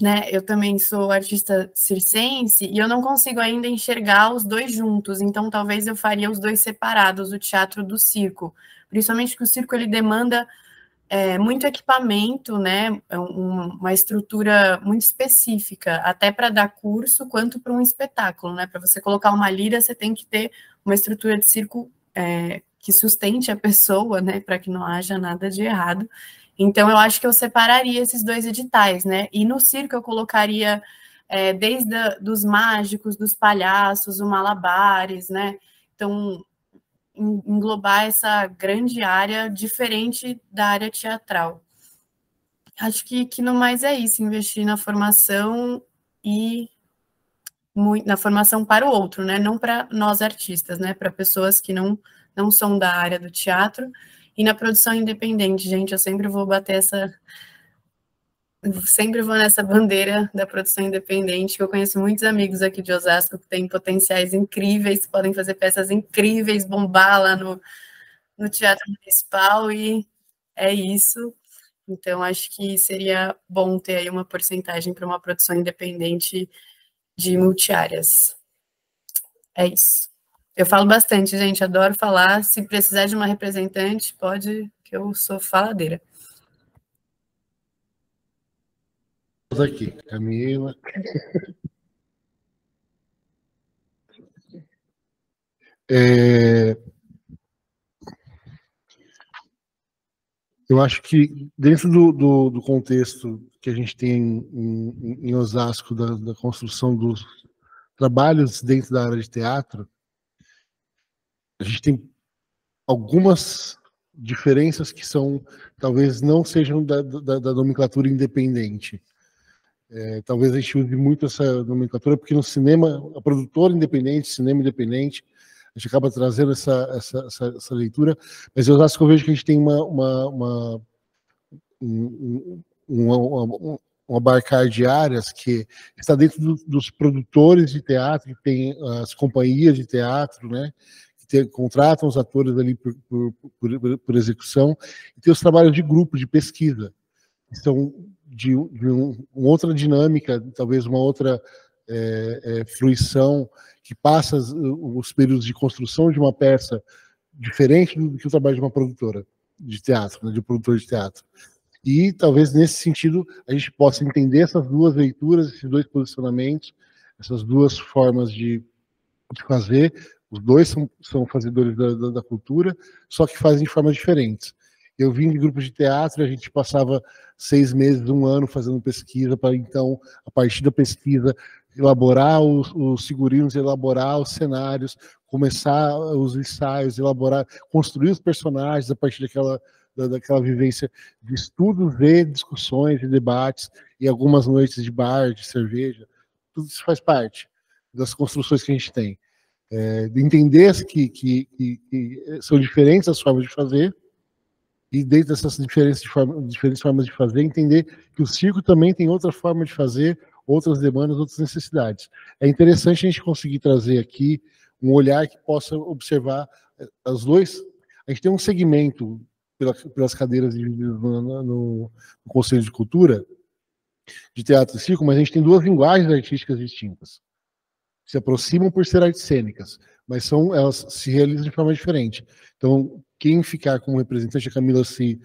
né, eu também sou artista circense e eu não consigo ainda enxergar os dois juntos, então talvez eu faria os dois separados, o teatro do circo, principalmente que o circo ele demanda muito equipamento, né, uma estrutura muito específica, até para dar curso, quanto para um espetáculo, né, para você colocar uma lira, você tem que ter uma estrutura de circo que sustente a pessoa, né, para que não haja nada de errado. Então, eu acho que eu separaria esses dois editais, né? E no circo eu colocaria desde dos mágicos, dos palhaços, o malabares, né? Então, englobar essa grande área diferente da área teatral. Acho que no mais é isso, investir na formação e na formação para o outro, né? Não para nós artistas, né? Para pessoas que não são da área do teatro. E na produção independente, gente, eu sempre vou nessa bandeira da produção independente, que eu conheço muitos amigos aqui de Osasco que têm potenciais incríveis, que podem fazer peças incríveis, bombar lá no Teatro Municipal, e é isso. Então, acho que seria bom ter aí uma porcentagem para uma produção independente de multiáreas. É isso. Eu falo bastante, gente, adoro falar. Se precisar de uma representante, pode, que eu sou faladeira. Aqui, Camila. Eu acho que dentro do contexto que a gente tem em Osasco, da construção dos trabalhos dentro da área de teatro, a gente tem algumas diferenças que talvez não sejam da nomenclatura independente. Talvez a gente use muito essa nomenclatura, porque no cinema, a produtora independente, cinema independente, a gente acaba trazendo essa leitura, mas eu acho que eu vejo que a gente tem um abarcar de áreas que está dentro dos produtores de teatro, que tem as companhias de teatro, né, que contratam os atores ali por execução, e tem os trabalhos de grupo, de pesquisa, que são de uma outra dinâmica, talvez uma outra fruição, que passa os períodos de construção de uma peça diferente do que o trabalho de uma produtora de teatro, né, de um produtor de teatro. E talvez nesse sentido a gente possa entender essas duas leituras, esses dois posicionamentos, essas duas formas de fazer. Os dois são fazedores da cultura, só que fazem de formas diferentes. Eu vim de grupos de teatro, a gente passava 6 meses, 1 ano fazendo pesquisa, para então, a partir da pesquisa, elaborar os figurinos, elaborar os cenários, começar os ensaios, construir os personagens a partir daquela vivência de estudos e discussões e debates, e algumas noites de bar, de cerveja. Tudo isso faz parte das construções que a gente tem. De entender que são diferentes as formas de fazer, e dentro dessas diferentes formas de fazer, entender que o circo também tem outra forma de fazer, outras demandas, outras necessidades. É interessante a gente conseguir trazer aqui um olhar que possa observar as dois. A gente tem um segmento pelas cadeiras divididas no Conselho de Cultura, de teatro e circo, mas a gente tem 2 linguagens artísticas distintas. Se aproximam por ser artes cênicas, mas elas se realizam de forma diferente. Então, quem ficar como representante, a Camila se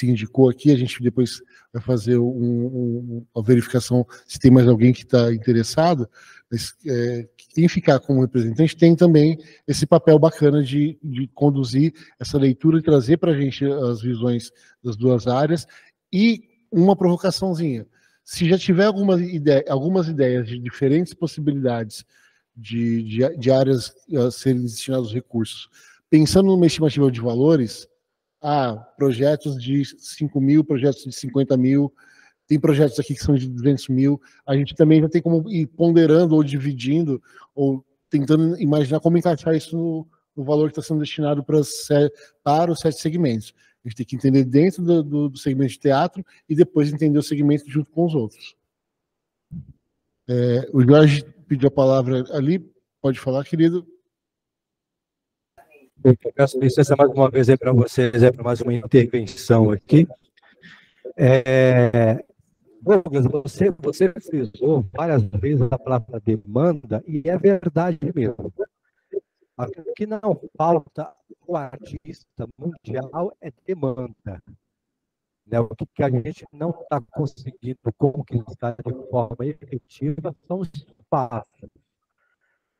indicou aqui, a gente depois vai fazer uma verificação se tem mais alguém que está interessado, mas quem ficar como representante tem também esse papel bacana de conduzir essa leitura e trazer para a gente as visões das duas áreas. E uma provocaçãozinha: se já tiver algumas ideias de diferentes possibilidades de áreas a serem destinados recursos, pensando numa estimativa de valores, projetos de 5 mil, projetos de 50 mil, tem projetos aqui que são de 200 mil, a gente também já tem como ir ponderando ou dividindo, ou tentando imaginar como encaixar isso no valor que está sendo destinado para os 7 segmentos. A gente tem que entender dentro do segmento de teatro e depois entender o segmento junto com os outros. O Jorge pediu a palavra ali, pode falar, querido. Eu peço licença mais uma vez para vocês, para mais uma intervenção aqui. Douglas, você frisou várias vezes a palavra demanda, e é verdade mesmo. O que não falta o artista mundial é demanda. Né? O que a gente não está conseguindo conquistar de forma efetiva são os espaços.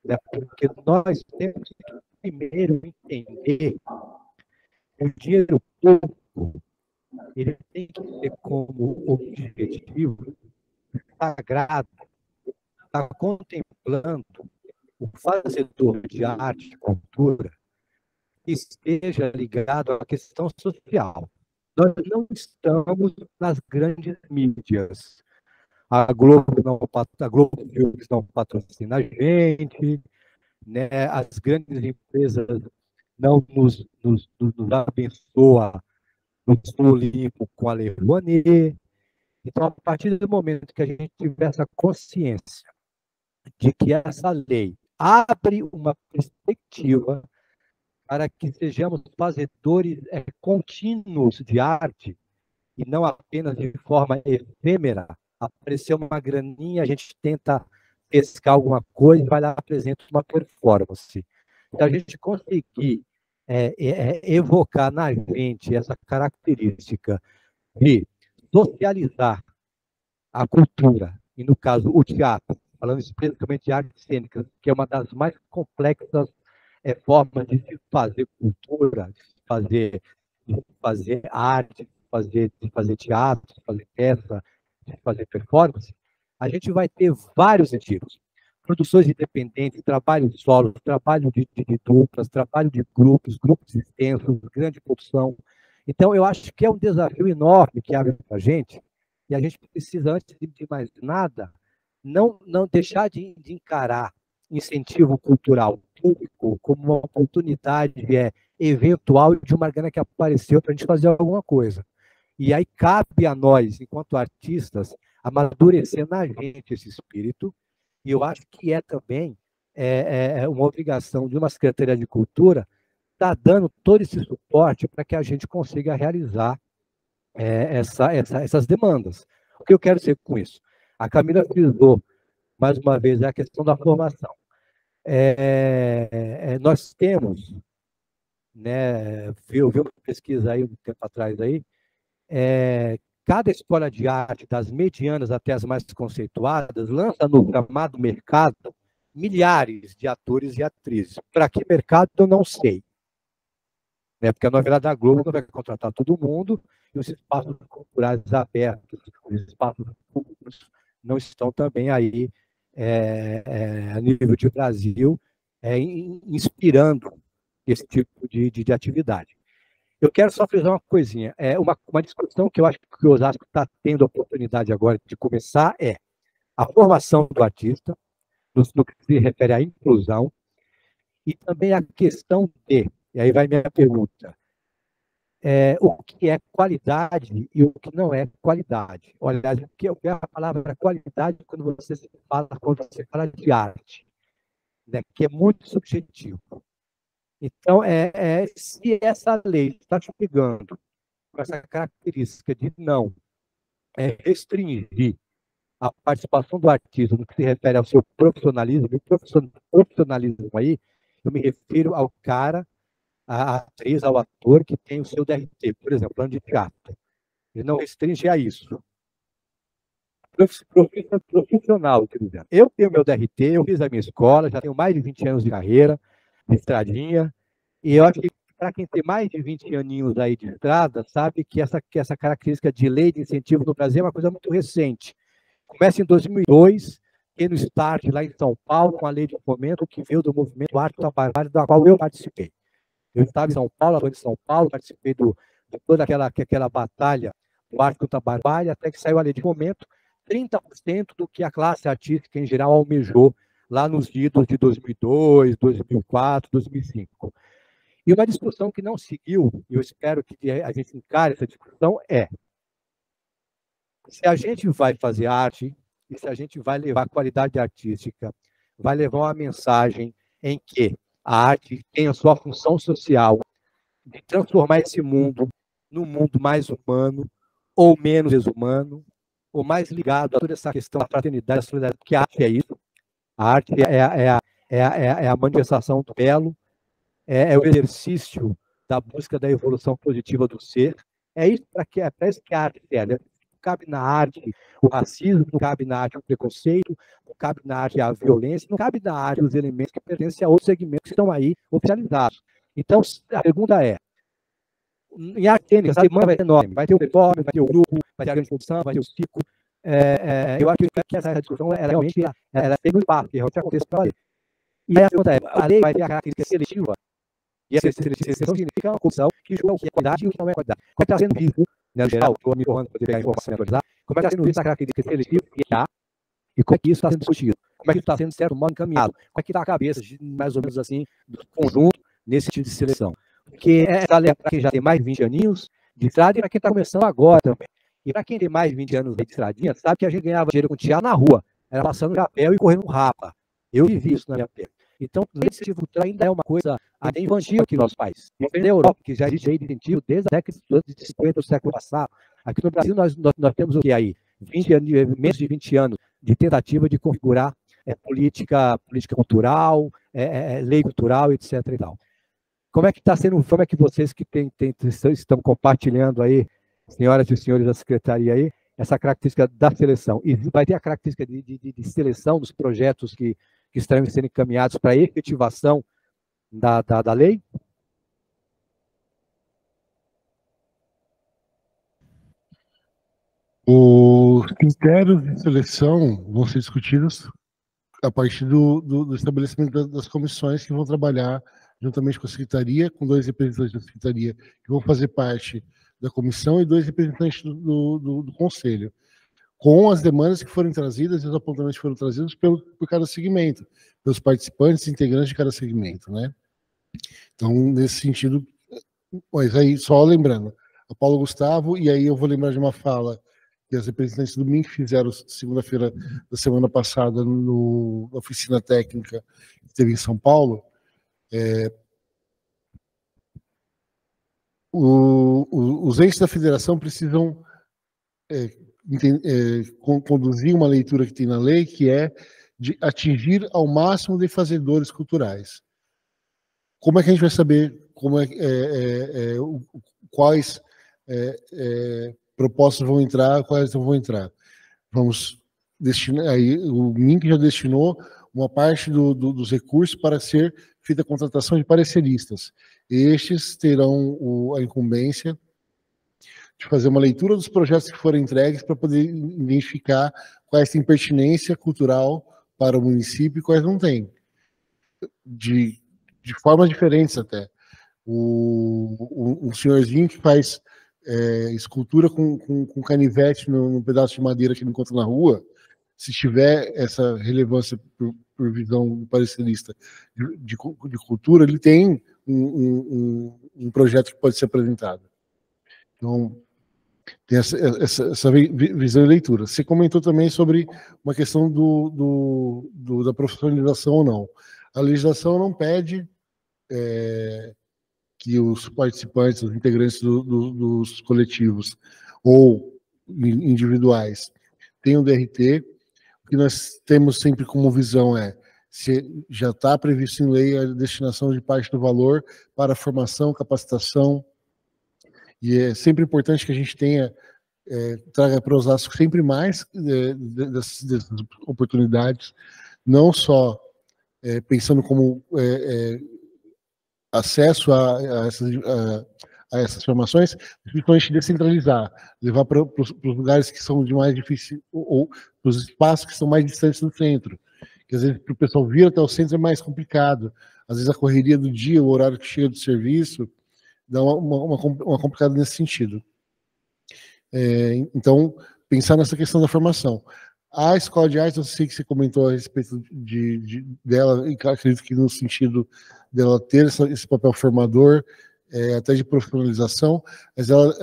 Né? Porque nós temos que primeiro entender que o dinheiro público ele tem que ter como objetivo sagrado estar contemplando o fazedor de arte e cultura que esteja ligado à questão social. Nós não estamos nas grandes mídias. A Globo Filmes não patrocina a gente, né? As grandes empresas não nos abençoam no Sul Limpo com a Lei Rouanet. Então, a partir do momento que a gente tiver essa consciência de que essa lei abre uma perspectiva para que sejamos fazedores contínuos de arte e não apenas de forma efêmera, apareceu uma graninha, a gente tenta pescar alguma coisa e vai lá e apresenta uma performance. Se a gente conseguir evocar na gente essa característica de socializar a cultura, e no caso o teatro, falando especificamente de artes cênicas, que é uma das mais complexas formas de se fazer cultura, de se fazer arte, de fazer teatro, de fazer peça, de fazer performance, a gente vai ter vários sentidos. Produções independentes, trabalho solo, trabalho de duplas, trabalho de grupos extensos, grande produção. Então, eu acho que é um desafio enorme que abre para a gente, e a gente precisa, antes de mais nada, não deixar de encarar incentivo cultural público como uma oportunidade eventual de uma grana que apareceu para a gente fazer alguma coisa. E aí cabe a nós, enquanto artistas, amadurecer na gente esse espírito. E eu acho que é também uma obrigação de uma Secretaria de Cultura estar dando todo esse suporte para que a gente consiga realizar essas demandas. O que eu quero dizer com isso? A Camila frisou, mais uma vez, a questão da formação. Nós temos, né, eu vi uma pesquisa aí um tempo atrás aí, cada escola de arte, das medianas até as mais conceituadas, lança no chamado mercado milhares de atores e atrizes. Para que mercado, eu não sei. Porque a novela da Globo vai contratar todo mundo e os espaços culturais abertos, os espaços públicos não estão também aí a nível de Brasil inspirando esse tipo de atividade. Eu quero só frisar uma coisinha. Uma discussão que eu acho que o Osasco está tendo a oportunidade agora de começar é a formação do artista, no que se refere à inclusão, e também a questão e aí vai minha pergunta, o que é qualidade e o que não é qualidade. Olha, o que é a palavra qualidade quando você fala de arte, né, que é muito subjetivo. Então, se essa lei está chegando com essa característica de não restringir a participação do artista no que se refere ao seu profissionalismo, e profissionalismo aí, eu me refiro ao cara, à atriz, ao ator que tem o seu DRT, por exemplo, plano de teatro. Ele não restringe a isso. Profissional, quer dizer. Eu tenho meu DRT, eu fiz a minha escola, já tenho mais de 20 anos de carreira, de estradinha, e eu acho que para quem tem mais de 20 aninhos aí de estrada, sabe que essa característica de lei de incentivo no Brasil é uma coisa muito recente. Começa em 2002, tem no Start lá em São Paulo, com a lei de fomento que veio do movimento Arte da Barbárie, da qual eu participei. Eu estava em São Paulo, atuando em São Paulo, participei de toda aquela batalha do Arte contra a Barbárie, até que saiu a lei de fomento, 30% do que a classe artística em geral almejou lá nos idos de 2002, 2004, 2005. E uma discussão que não seguiu, e eu espero que a gente encare essa discussão, se a gente vai fazer arte, e se a gente vai levar qualidade artística, vai levar uma mensagem em que a arte tem a sua função social de transformar esse mundo num mundo mais humano, ou menos desumano, ou mais ligado a toda essa questão da fraternidade, da solidariedade, porque a arte é isso. A arte é a manifestação do belo, é o exercício da busca da evolução positiva do ser. É isso para isso que a arte serve. Não cabe na arte o racismo, não cabe na arte o preconceito, não cabe na arte a violência, não cabe na arte os elementos que pertencem a outros segmentos que estão aí oficializados. Então, a pergunta é, em arte cênica, essa demanda vai ser enorme. Vai ter o performance, vai ter o grupo, vai ter a grande produção, vai ter o ciclo. Eu acho que essa discussão, ela realmente tem um espaço, que realmente acontece para valer. E aí a pergunta é, a lei vai ter a característica seletiva, e essa seleção significa uma condição que julga o que é qualidade e o que não é qualidade. Como é que está sendo visto, né, no geral, estou me informando para poder pegar a informação e atualizar, como é que está sendo vista a característica seletiva que há, e como é que isso está sendo discutido? Como é que isso está sendo, de certo modo, encaminhado? Como é que está a cabeça, mais ou menos assim, do conjunto nesse tipo de seleção? Porque essa lei é para quem já tem mais de 20 aninhos de estrada e para quem está começando agora também. E para quem tem mais de 20 anos de estradinha, sabe que a gente ganhava dinheiro com teatro na rua, era passando chapéu e correndo rapa. Eu vivi isso na minha pele. Então, o incentivo cultural ainda é uma coisa ainda infantil aqui no nosso país. Na Europa, que já existe incentivo desde a década de 50 do século passado. Aqui no Brasil, nós temos o que aí? Menos de 20 anos de tentativa de configurar política cultural, lei cultural, etc. e tal. Como é que está sendo, como é que vocês que estão compartilhando aí, senhoras e senhores da secretaria aí, essa característica da seleção? E vai ter a característica de seleção dos projetos que estão sendo encaminhados para a efetivação da lei? Os critérios de seleção vão ser discutidos a partir do estabelecimento das comissões que vão trabalhar juntamente com a Secretaria, com 2 representantes da Secretaria que vão fazer parte da comissão e 2 representantes do Conselho, com as demandas que forem trazidas e os apontamentos que foram trazidos por cada segmento, pelos participantes e integrantes de cada segmento, né? Então, nesse sentido, mas aí, só lembrando, a Paulo Gustavo, e aí eu vou lembrar de uma fala que as representantes do MINC fizeram segunda-feira da semana passada na oficina técnica que teve em São Paulo. Os entes da federação precisam conduzir uma leitura que tem na lei, que é de atingir ao máximo de fazedores culturais. Como é que a gente vai saber quais propostas vão entrar, quais não vão entrar? Vamos destinar, aí o MINC já destinou uma parte dos recursos para ser feita a contratação de pareceristas. Estes terão a incumbência de fazer uma leitura dos projetos que forem entregues para poder identificar quais têm pertinência cultural para o município e quais não têm. De formas diferentes até. Um senhorzinho que faz escultura com canivete num pedaço de madeira que ele encontra na rua, se tiver essa relevância por visão parecerista de cultura, ele tem um projeto que pode ser apresentado. Então, tem essa visão e leitura. Você comentou também sobre uma questão da profissionalização ou não. A legislação não pede que os participantes, os integrantes dos coletivos ou individuais tenham DRT. O que nós temos sempre como visão se já está previsto em lei a destinação de parte do valor para formação, capacitação, e é sempre importante que a gente traga para Osasco sempre mais dessas oportunidades, não só pensando como acesso a essas formações, principalmente descentralizar, levar para os lugares que são de mais difícil, ou para os espaços que são mais distantes do centro, que às vezes para o pessoal vir até o centro é mais complicado, às vezes a correria do dia, o horário que chega do serviço, dá uma complicada nesse sentido. Então, pensar nessa questão da formação. A escola de artes, eu sei que você comentou a respeito dela, e acredito que no sentido dela ter esse papel formador, até de profissionalização, mas ela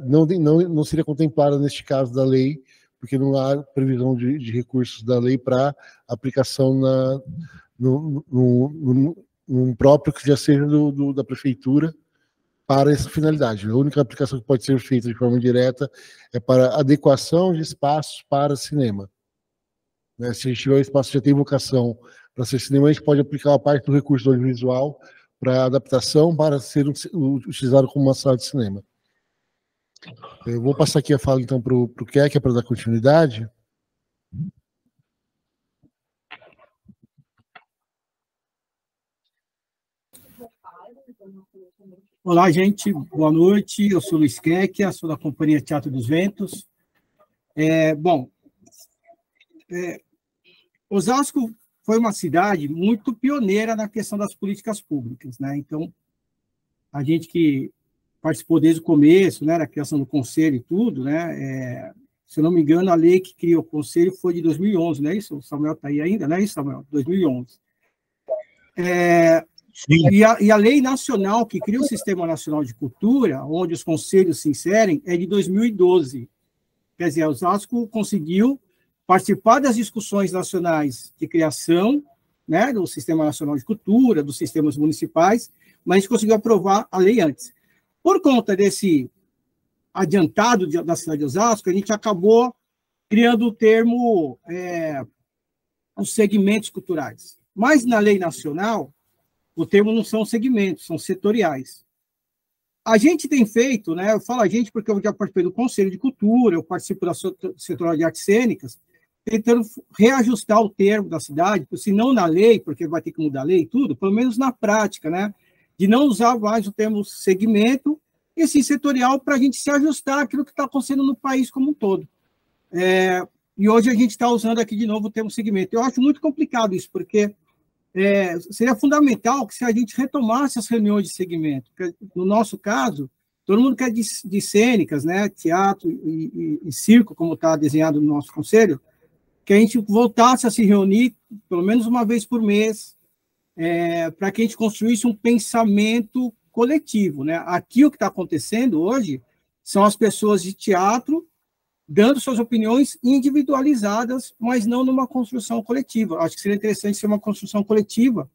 não seria contemplada neste caso da lei, porque não há previsão de recursos da lei para aplicação num próprio que já seja da prefeitura para essa finalidade. A única aplicação que pode ser feita de forma direta é para adequação de espaços para cinema. Se a gente tiver um espaço que já tem vocação para ser cinema, a gente pode aplicar a parte do recurso do audiovisual para adaptação, para ser utilizado como uma sala de cinema. Eu vou passar aqui a fala, então, para o Kekia, para dar continuidade. Olá, gente. Boa noite. Eu sou o Luiz Kekia, sou da Companhia Teatro dos Ventos. Osasco foi uma cidade muito pioneira na questão das políticas públicas, né? Então, a gente que participou desde o começo, né, da criação do conselho e tudo, né? Se eu não me engano, a lei que criou o conselho foi de 2011, não é isso? O Samuel está aí ainda, não é isso, Samuel? 2011. E a lei nacional que cria o Sistema Nacional de Cultura, onde os conselhos se inserem, é de 2012. Quer dizer, o Osasco conseguiu participar das discussões nacionais de criação, né, do Sistema Nacional de Cultura, dos sistemas municipais, mas a gente conseguiu aprovar a lei antes. Por conta desse adiantado da cidade de Osasco, a gente acabou criando o termo os segmentos culturais. Mas na lei nacional, o termo não são segmentos, são setoriais. A gente tem feito, né, eu falo a gente porque eu já participei do Conselho de Cultura, eu participo da Setorial de Artes Cênicas, tentando reajustar o termo da cidade, se não na lei, porque vai ter que mudar a lei e tudo, pelo menos na prática, né, de não usar mais o termo segmento, e sim setorial, para a gente se ajustar àquilo que está acontecendo no país como um todo. E hoje a gente está usando aqui de novo o termo segmento. Eu acho muito complicado isso, porque seria fundamental que se a gente retomasse as reuniões de segmento. No nosso caso, todo mundo quer de cênicas, né, teatro e circo, como está desenhado no nosso conselho, que a gente voltasse a se reunir pelo menos uma vez por mês, para que a gente construísse um pensamento coletivo, né? Aqui o que está acontecendo hoje são as pessoas de teatro dando suas opiniões individualizadas, mas não numa construção coletiva. Acho que seria interessante ser uma construção coletiva,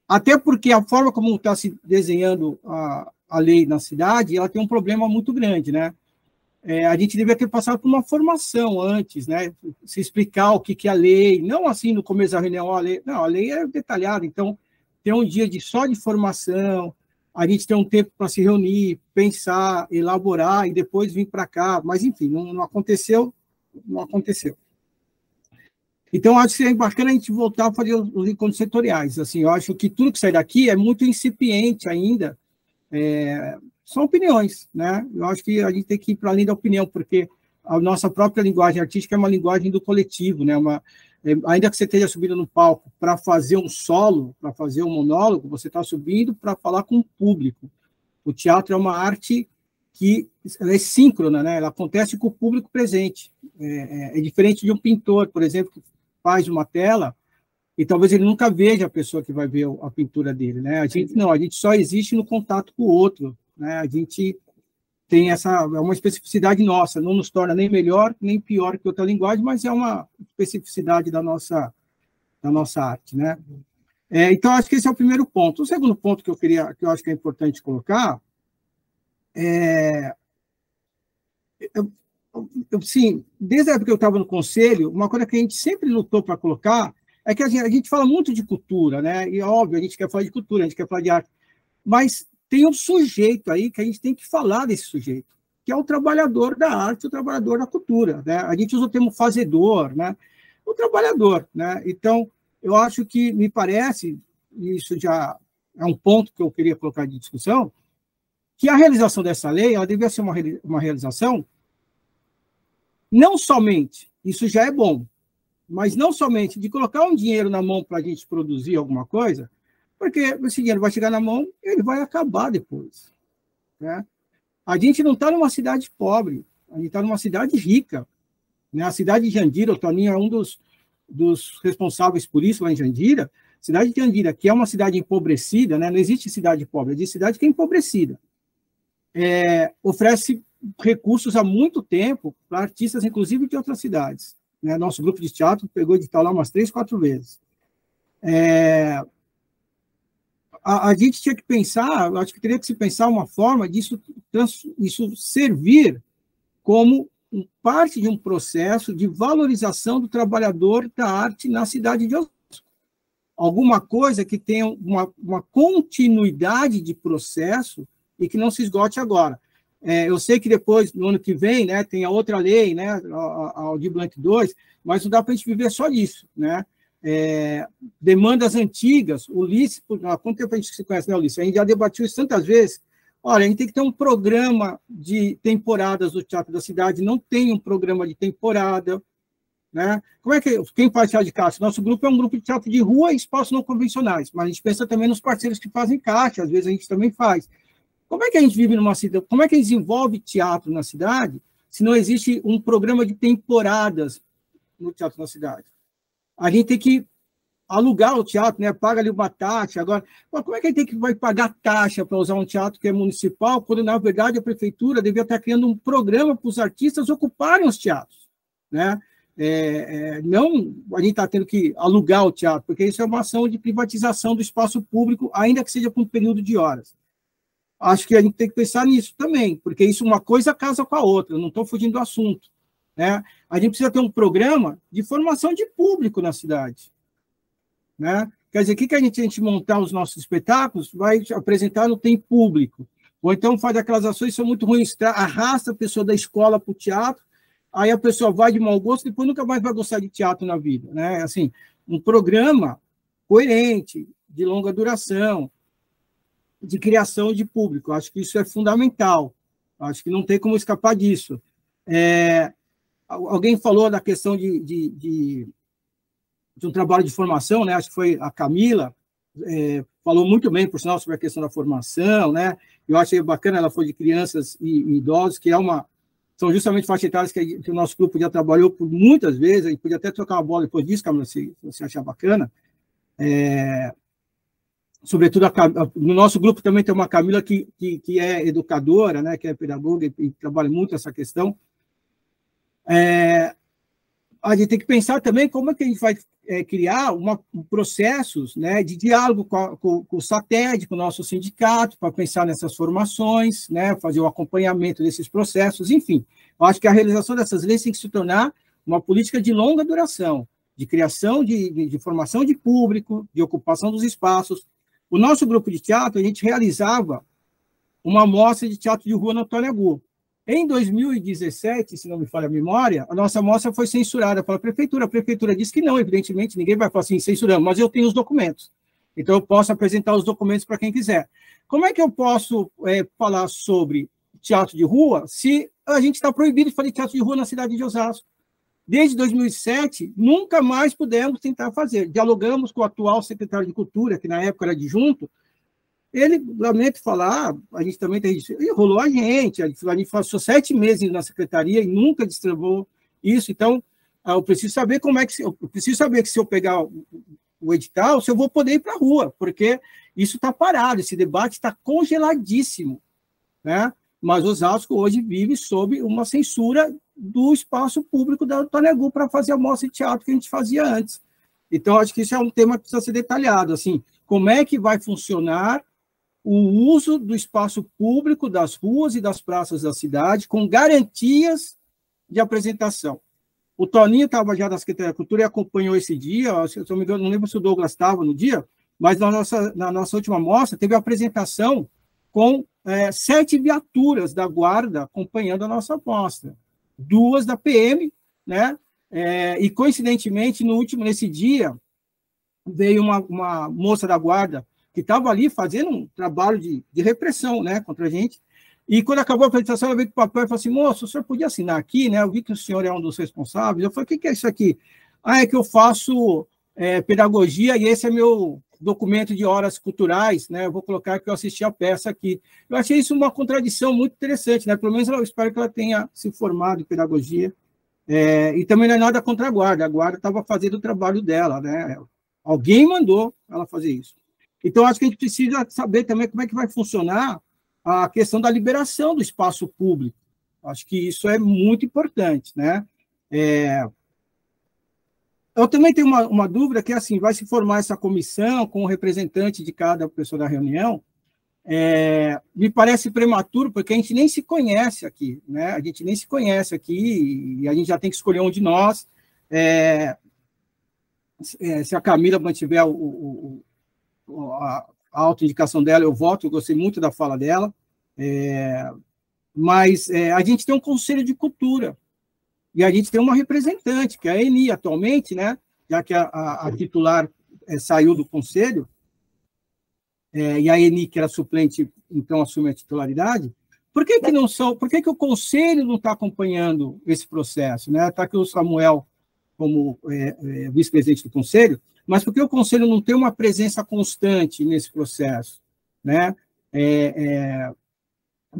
até porque a forma como está se desenhando a lei na cidade, ela tem um problema muito grande, né? A gente deveria ter passado por uma formação antes, né? Se explicar o que é a lei, não assim no começo da reunião, a lei é detalhada, então tem um dia só de formação, a gente tem um tempo para se reunir, pensar, elaborar e depois vir para cá, mas enfim, não aconteceu, não aconteceu. Então, acho que seria bacana a gente voltar a fazer os encontros setoriais. Assim, eu acho que tudo que sai daqui é muito incipiente ainda, são opiniões, né? Eu acho que a gente tem que ir para além da opinião, porque a nossa própria linguagem artística é uma linguagem do coletivo, né? Ainda que você esteja subindo no palco para fazer um solo, para fazer um monólogo, você está subindo para falar com o público. O teatro é uma arte que ela é síncrona, né? Ela acontece com o público presente. É diferente de um pintor, por exemplo, que faz uma tela e talvez ele nunca veja a pessoa que vai ver a pintura dele, né? A gente só existe no contato com o outro, né? A gente tem uma especificidade nossa, não nos torna nem melhor, nem pior que outra linguagem, mas é uma especificidade da nossa arte, né? Então, acho que esse é o primeiro ponto. O segundo ponto que eu acho que é importante colocar sim, desde a época que eu estava no conselho, uma coisa que a gente sempre lutou para colocar é que a gente fala muito de cultura, né? E, óbvio, a gente quer falar de cultura, a gente quer falar de arte, mas tem um sujeito aí que a gente tem que falar desse sujeito, que é o trabalhador da arte, o trabalhador da cultura, né? A gente usa o termo fazedor, né? O trabalhador, né? Então, eu acho que, me parece, e isso já é um ponto que eu queria colocar de discussão, que a realização dessa lei, ela devia ser uma realização não somente, isso já é bom, mas não somente de colocar um dinheiro na mão para a gente produzir alguma coisa, porque esse dinheiro vai chegar na mão e ele vai acabar depois, né? A gente não está numa cidade pobre, a gente está numa cidade rica, né? A cidade de Jandira, o Toninho é um dos responsáveis por isso lá em Jandira. A cidade de Jandira, que é uma cidade empobrecida, né? Não existe cidade pobre, existe cidade que é empobrecida. Oferece recursos há muito tempo para artistas, inclusive de outras cidades, né? Nosso grupo de teatro pegou edital lá umas 3, 4 vezes. A gente tinha que pensar, acho que teria que se pensar uma forma disso servir como parte de um processo de valorização do trabalhador da arte na cidade de Osasco. Alguma coisa que tenha uma continuidade de processo e que não se esgote agora. Eu sei que depois, no ano que vem, né, tem a outra lei, né, a Aldir Blanc II, mas não dá para a gente viver só disso, né? Demandas antigas, Ulisses, há quanto tempo a gente se conhece, né, Ulisses? A gente já debatiu isso tantas vezes. Olha, a gente tem que ter um programa de temporadas do Teatro da Cidade, não tem um programa de temporada, né? Como é que quem faz teatro de caixa? Nosso grupo é um grupo de teatro de rua e espaços não convencionais, mas a gente pensa também nos parceiros que fazem caixa, às vezes a gente também faz. Como é que a gente vive numa cidade, como é que desenvolve teatro na cidade se não existe um programa de temporadas no Teatro da Cidade? A gente tem que alugar o teatro, né? Paga ali uma taxa. Agora, como é que a gente vai pagar taxa para usar um teatro que é municipal, quando, na verdade, a prefeitura devia estar criando um programa para os artistas ocuparem os teatros, né? Não a gente está tendo que alugar o teatro, porque isso é uma ação de privatização do espaço público, ainda que seja por um período de horas. Acho que a gente tem que pensar nisso também, porque isso uma coisa casa com a outra, eu não estou fugindo do assunto, né? A gente precisa ter um programa de formação de público na cidade. né? Quer dizer, o que a gente montar os nossos espetáculos, vai apresentar, não tem público. Ou então faz aquelas ações que são muito ruins, arrasta a pessoa da escola para o teatro, aí a pessoa vai de mau gosto, depois nunca mais vai gostar de teatro na vida, né? Assim, um programa coerente, de longa duração, de criação de público. Acho que isso é fundamental. Acho que não tem como escapar disso. Alguém falou da questão de um trabalho de formação, né? Acho que foi a Camila, falou muito bem, por sinal, sobre a questão da formação, né? Eu achei bacana, ela foi de crianças e idosos, que são justamente faixas etárias que o nosso grupo já trabalhou por muitas vezes, a gente podia até trocar uma bola depois disso, Camila, se você achar bacana. Sobretudo, no nosso grupo também tem uma Camila que é educadora, né? Que é pedagoga e trabalha muito essa questão. A gente tem que pensar também como é que a gente vai criar processos, né, de diálogo com o SATED, com o nosso sindicato, para pensar nessas formações, né, fazer o acompanhamento desses processos, enfim. Eu acho que a realização dessas leis tem que se tornar uma política de longa duração, de criação de formação de público, de ocupação dos espaços. O nosso grupo de teatro, a gente realizava uma mostra de teatro de rua na Antônio Agu. Em 2017, se não me falha a memória, a nossa mostra foi censurada pela prefeitura. A prefeitura disse que não, evidentemente, ninguém vai falar assim, censurando, mas eu tenho os documentos. Então, eu posso apresentar os documentos para quem quiser. Como é que eu posso falar sobre teatro de rua se a gente está proibido de fazer teatro de rua na cidade de Osasco? Desde 2007, nunca mais pudemos tentar fazer. Dialogamos com o atual secretário de Cultura, que na época era adjunto. Ele, lamento falar, a gente também tem... Enrolou a gente passou 7 meses na secretaria e nunca destravou isso. Então, eu preciso saber que se eu pegar o edital, se eu vou poder ir para a rua, porque isso está parado, esse debate está congeladíssimo, né? Mas Osasco hoje vive sob uma censura do espaço público da Antônio Agu para fazer a mostra de teatro que a gente fazia antes. Então, acho que isso é um tema que precisa ser detalhado, assim, como é que vai funcionar o uso do espaço público, das ruas e das praças da cidade, com garantias de apresentação. O Toninho estava já na Secretaria da Cultura e acompanhou esse dia, se eu não me engano, não lembro se o Douglas estava no dia, mas na nossa última mostra teve a apresentação com 7 viaturas da Guarda acompanhando a nossa mostra. 2 da PM, né? E, coincidentemente, nesse dia, veio uma moça da Guarda que estava ali fazendo um trabalho de repressão, né, contra a gente. E quando acabou a apresentação, ela veio com o papel e falou assim, moço, o senhor podia assinar aqui, né? Eu vi que o senhor é um dos responsáveis. Eu falei, o que é isso aqui? É que eu faço pedagogia e esse é meu documento de horas culturais, né? Eu vou colocar que eu assisti a peça aqui. Eu achei isso uma contradição muito interessante, né? Pelo menos eu espero que ela tenha se formado em pedagogia. E também não é nada contra a Guarda estava fazendo o trabalho dela, né? Alguém mandou ela fazer isso. Então, acho que a gente precisa saber também como é que vai funcionar a questão da liberação do espaço público. Acho que isso é muito importante, né? Eu também tenho uma dúvida que, assim, vai se formar essa comissão com o representante de cada pessoa da reunião. Me parece prematuro, porque a gente nem se conhece aqui, né? A gente nem se conhece aqui e a gente já tem que escolher um de nós. Se a Camila mantiver a autoindicação dela, eu voto, eu gostei muito da fala dela, mas a gente tem um conselho de cultura, e a gente tem uma representante, que é a Eni, atualmente, né, já que a titular saiu do conselho, e a Eni, que era suplente, então assume a titularidade. Por que que o conselho não está acompanhando esse processo, né? Está aqui o Samuel como vice-presidente do conselho, mas porque o conselho não tem uma presença constante nesse processo, né?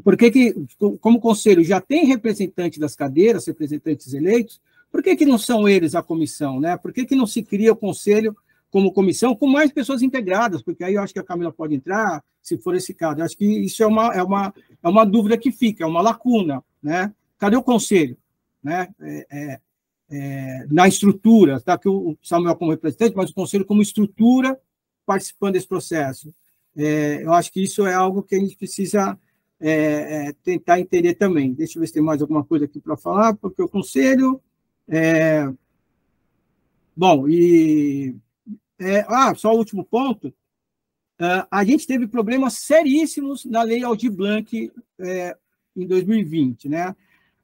Porque como o conselho já tem representante das cadeiras, representantes eleitos, por que não são eles a comissão, né? Por que não se cria o conselho como comissão com mais pessoas integradas? Porque aí eu acho que a Camila pode entrar, se for esse caso. Eu acho que isso é uma dúvida que fica, é uma lacuna, né? Cadê o conselho, né? Na estrutura, está aqui o Samuel como representante, mas o conselho como estrutura participando desse processo. Eu acho que isso é algo que a gente precisa tentar entender também. Deixa eu ver se tem mais alguma coisa aqui para falar, porque o conselho... Bom, e só o último ponto. A gente teve problemas seríssimos na Lei Aldir Blanc em 2020, né?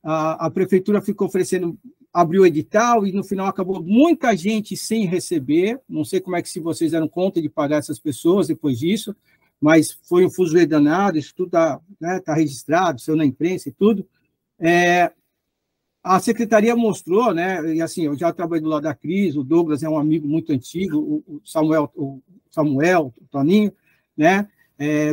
A prefeitura ficou oferecendo, abriu o edital e no final acabou muita gente sem receber. Não sei como é que se vocês deram conta de pagar essas pessoas depois disso, mas foi um fuzuê danado, isso tudo está, né, tá registrado, saiu na imprensa e tudo. A secretaria mostrou, né, e assim, eu já trabalhei do lado da Cris, o Douglas é um amigo muito antigo, o Samuel, o Toninho, né?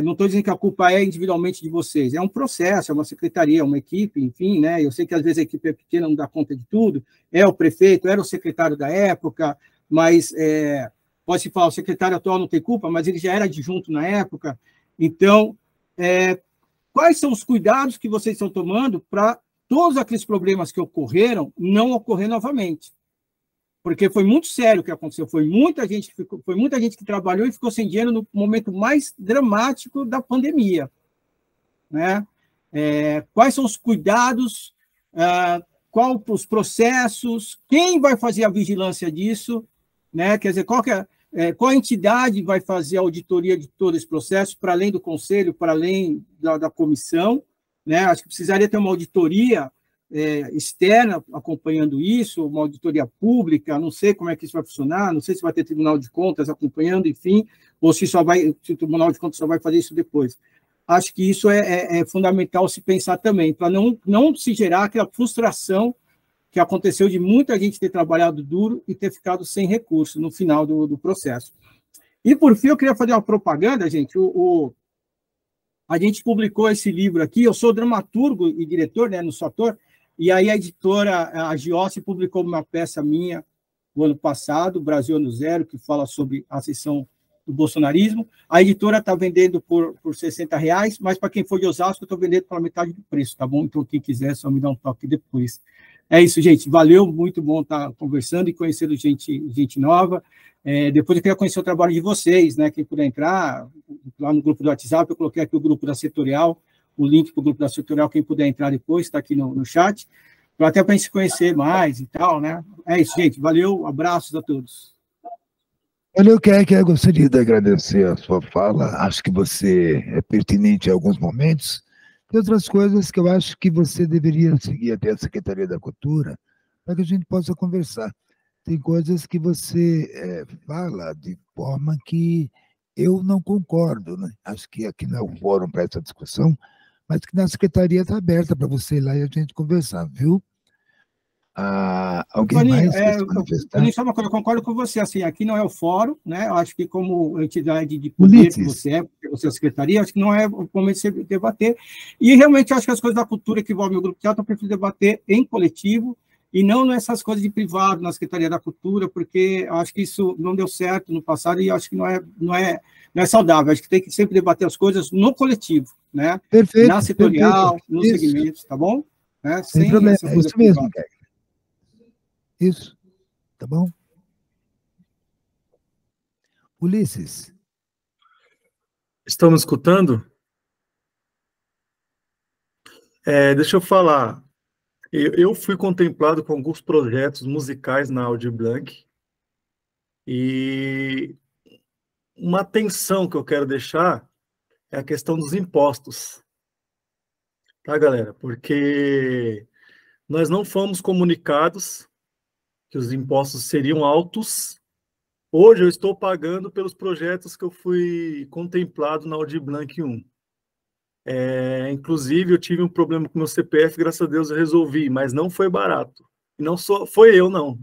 Não estou dizendo que a culpa é individualmente de vocês, é um processo, é uma secretaria, uma equipe, enfim, né? Eu sei que às vezes a equipe é pequena, não dá conta de tudo, é o prefeito, era o secretário da época, mas pode-se falar, o secretário atual não tem culpa, mas ele já era adjunto na época. Então, quais são os cuidados que vocês estão tomando para todos aqueles problemas que ocorreram não ocorrer novamente? Porque foi muito sério o que aconteceu, foi muita gente que trabalhou e ficou sem dinheiro no momento mais dramático da pandemia, né? Quais são os cuidados, quais os processos, quem vai fazer a vigilância disso, né? Quer dizer, qual entidade vai fazer a auditoria de todo esse processo, para além do conselho, para além da comissão, né? Acho que precisaria ter uma auditoria externa acompanhando isso, uma auditoria pública, não sei como é que isso vai funcionar, não sei se vai ter Tribunal de Contas acompanhando, enfim, ou se o Tribunal de Contas só vai fazer isso depois. Acho que isso é fundamental se pensar também, para não se gerar aquela frustração que aconteceu de muita gente ter trabalhado duro e ter ficado sem recurso no final do processo. E, por fim, eu queria fazer uma propaganda, gente. A gente publicou esse livro aqui, eu sou dramaturgo e diretor, né, não sou ator, e aí a editora, a Giossi, publicou uma peça minha no ano passado, Brasil Ano Zero, que fala sobre a ascensão do bolsonarismo. A editora está vendendo por R$60, mas para quem for de Osasco, eu estou vendendo pela metade do preço, tá bom? Então, quem quiser, só me dá um toque depois. É isso, gente. Valeu, muito bom estar conversando e conhecendo gente nova. Depois eu queria conhecer o trabalho de vocês, né? Quem puder entrar, lá no grupo do WhatsApp, eu coloquei aqui o grupo da Setorial, o link para o grupo da Setorial, quem puder entrar depois, está aqui no chat, até para a gente se conhecer mais e tal, né? É isso, gente. Valeu, abraços a todos. Valeu, Keck. Eu gostaria de agradecer a sua fala. Acho que você é pertinente em alguns momentos. Tem outras coisas que eu acho que você deveria seguir até a Secretaria da Cultura para que a gente possa conversar. Tem coisas que você fala de forma que eu não concordo, né? Acho que aqui não é o fórum para essa discussão, mas que na Secretaria está aberta para você ir lá e a gente conversar, viu? Alguém mais quer se manifestar? Eu só uma coisa, eu concordo com você, assim, aqui não é o fórum, né? Eu acho que como entidade de poder que você é a secretaria, acho que não é o momento de você debater, e realmente acho que as coisas da cultura que envolvem o grupo de teatro, eu prefiro debater em coletivo, e não nessas coisas de privado, na Secretaria da Cultura, porque eu acho que isso não deu certo no passado, e acho que não é saudável, acho que tem que sempre debater as coisas no coletivo, né? Perfeito. Na setorial, nos segmentos, tá bom? Sem problema, é isso mesmo, Keck. Isso, tá bom? Ulisses. Estão me escutando? Deixa eu falar. Eu fui contemplado com alguns projetos musicais na Aldir Blanc e uma atenção que eu quero deixar é a questão dos impostos. Tá, galera? Porque nós não fomos comunicados que os impostos seriam altos. Hoje eu estou pagando pelos projetos que eu fui contemplado na Aldir Blanc 1. Inclusive, eu tive um problema com meu CPF, graças a Deus eu resolvi, mas não foi barato. E não foi eu, não.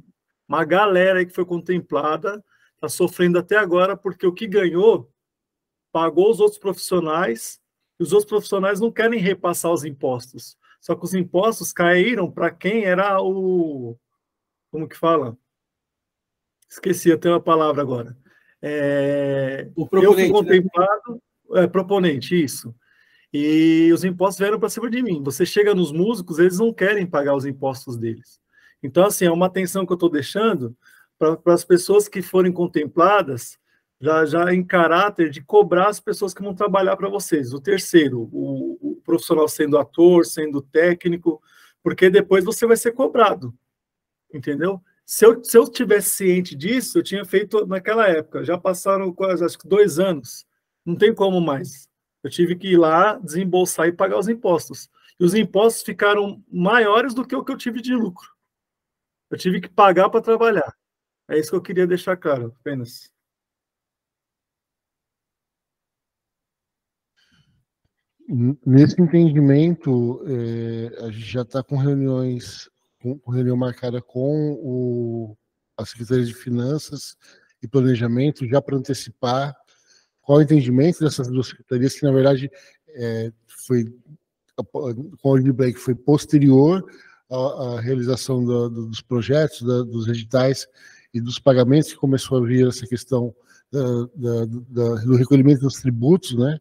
Uma galera aí que foi contemplada está sofrendo até agora, porque o que ganhou pagou os outros profissionais, e os outros profissionais não querem repassar os impostos. Só que os impostos caíram para quem era o... Como que fala? Esqueci até a palavra agora. O proponente, eu fui contemplado... Né? Proponente, isso. E os impostos vieram para cima de mim. Você chega nos músicos, eles não querem pagar os impostos deles. Então, assim, é uma atenção que eu estou deixando para as pessoas que forem contempladas, já em caráter de cobrar as pessoas que vão trabalhar para vocês. O terceiro, o profissional sendo ator, sendo técnico, porque depois você vai ser cobrado, entendeu? Se eu tivesse ciente disso, eu tinha feito naquela época. Já passaram quase, acho que 2 anos. Não tem como mais. Eu tive que ir lá, desembolsar e pagar os impostos. E os impostos ficaram maiores do que o que eu tive de lucro. Eu tive que pagar para trabalhar. É isso que eu queria deixar claro, apenas. Nesse entendimento, a gente já está com reunião marcada com a Secretaria de Finanças e Planejamento, já para antecipar qual é o entendimento dessas duas secretarias, que na verdade com o Aldir Blanc foi posterior à realização dos projetos, dos editais e dos pagamentos, que começou a vir essa questão do recolhimento dos tributos, né?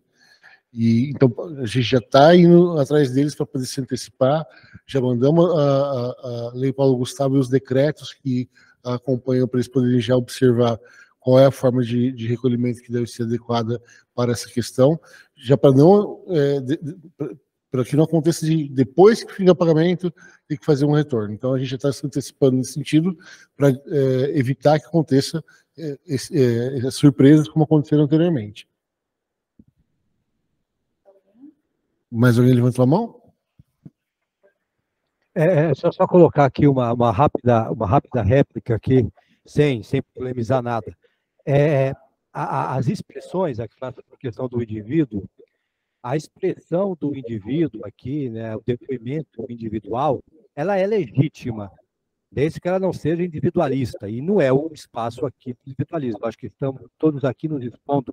E então a gente já está indo atrás deles para poder se antecipar. Já mandamos a Lei Paulo Gustavo e os decretos que acompanham para eles poderem já observar qual é a forma de recolhimento que deve ser adequada para essa questão, já para não para que não aconteça depois que fica o pagamento ter que fazer um retorno. Então a gente já está se antecipando nesse sentido para evitar que aconteça surpresas como aconteceram anteriormente. Mais alguém levantou a mão? Só colocar aqui uma rápida réplica aqui, sem polemizar nada. As expressões, aqui na questão do indivíduo, a expressão do indivíduo aqui, né, o depoimento individual, ela é legítima, desde que ela não seja individualista, e não é um espaço aqui de individualismo. Acho que estamos todos aqui nos expondo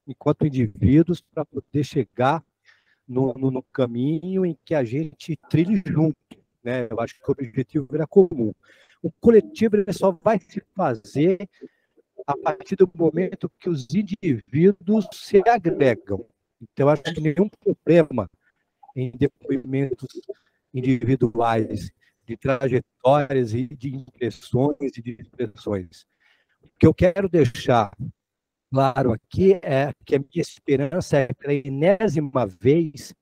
enquanto indivíduos para poder chegar no caminho em que a gente trilhe junto, né? Eu acho que o objetivo era comum. O coletivo ele só vai se fazer a partir do momento que os indivíduos se agregam. Então, eu acho que nenhum problema em depoimentos individuais, de trajetórias e de impressões e de expressões. O que eu quero deixar claro aqui é que a minha esperança é que, pela enésima vez,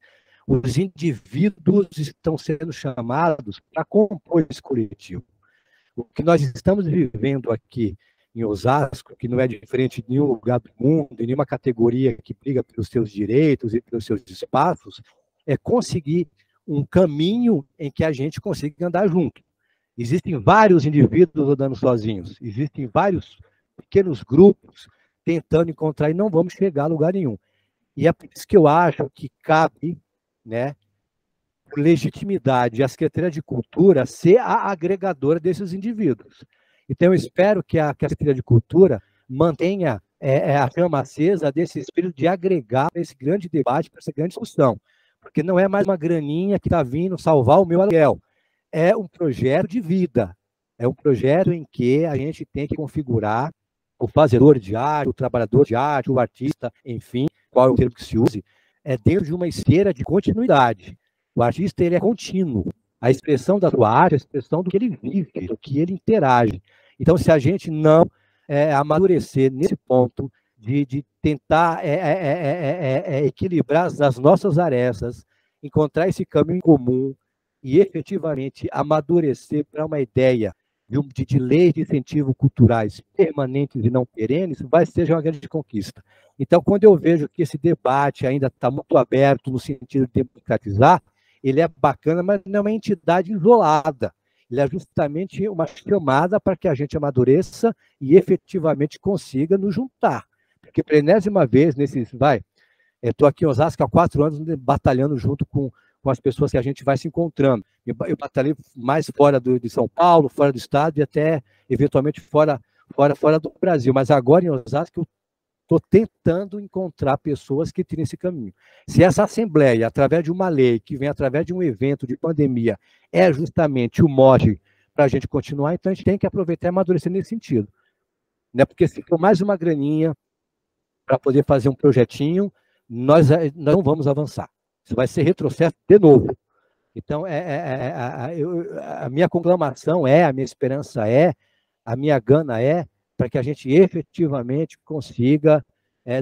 os indivíduos estão sendo chamados para compor esse coletivo. O que nós estamos vivendo aqui em Osasco, que não é diferente de nenhum lugar do mundo, em nenhuma categoria que briga pelos seus direitos e pelos seus espaços, é conseguir um caminho em que a gente consiga andar junto. Existem vários indivíduos andando sozinhos, existem vários pequenos grupos tentando encontrar e não vamos chegar a lugar nenhum. E é por isso que eu acho que cabe, né, por legitimidade, a Secretaria de Cultura ser a agregadora desses indivíduos. Então, eu espero que a Secretaria de Cultura mantenha a chama acesa desse espírito de agregar para esse grande debate, para essa grande discussão. Porque não é mais uma graninha que está vindo salvar o meu aluguel. É um projeto de vida. É um projeto em que a gente tem que configurar o fazedor de arte, o trabalhador de arte, o artista, enfim, qual é o termo que se use, dentro de uma esteira de continuidade. O artista ele é contínuo. A expressão da sua arte é a expressão do que ele vive, do que ele interage. Então, se a gente não amadurecer nesse ponto de tentar equilibrar as nossas arestas, encontrar esse caminho comum e efetivamente amadurecer para uma ideia de leis de incentivo culturais permanentes e não perenes, vai ser uma grande conquista. Então, quando eu vejo que esse debate ainda está muito aberto no sentido de democratizar, ele é bacana, mas não é uma entidade isolada. Ele é justamente uma chamada para que a gente amadureça e efetivamente consiga nos juntar. Porque, pela enésima vez, estou aqui em Osasco há 4 anos batalhando junto com as pessoas que a gente vai se encontrando. Eu batalhei mais fora de São Paulo, fora do estado e até, eventualmente, fora do Brasil. Mas agora, em Osasco, eu estou tentando encontrar pessoas que trilhem esse caminho. Se essa Assembleia, através de uma lei, que vem através de um evento de pandemia, é justamente o mote para a gente continuar, então a gente tem que aproveitar e amadurecer nesse sentido. Né? Porque se for mais uma graninha para poder fazer um projetinho, nós não vamos avançar. Isso vai ser retrocesso de novo. Então, a minha conclamação a minha esperança a minha gana para que a gente efetivamente consiga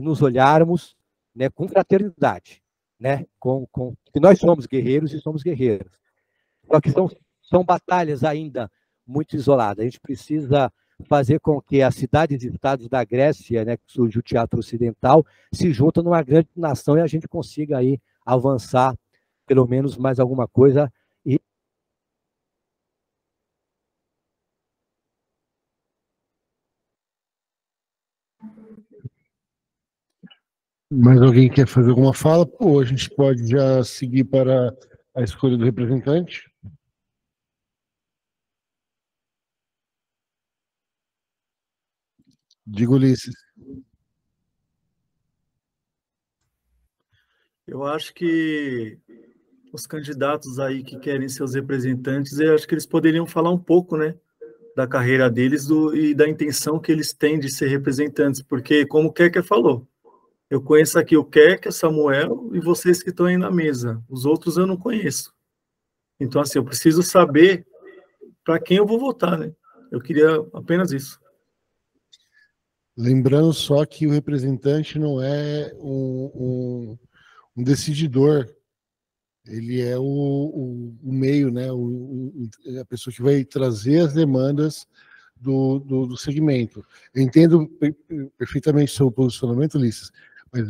nos olharmos, né, com fraternidade, né, que nós somos guerreiros e somos guerreiras. Só que são batalhas ainda muito isolada. A gente precisa fazer com que as cidades e estados da Grécia, né, que surgiu o teatro ocidental, se juntem numa grande nação e a gente consiga aí avançar pelo menos mais alguma coisa. Mais alguém quer fazer alguma fala? Ou a gente pode já seguir para a escolha do representante? Diga, Ulisses. Eu acho que os candidatos aí que querem seus representantes, eu acho que eles poderiam falar um pouco, né, da carreira deles e da intenção que eles têm de ser representantes, porque, como o Keker falou, eu conheço aqui o Keker, Samuel e vocês que estão aí na mesa. Os outros eu não conheço. Então, assim, eu preciso saber para quem eu vou votar, né? Eu queria apenas isso. Lembrando só que o representante não é um decididor, ele é o meio, né? A pessoa que vai trazer as demandas do segmento. Eu entendo perfeitamente o seu posicionamento, Ulisses, mas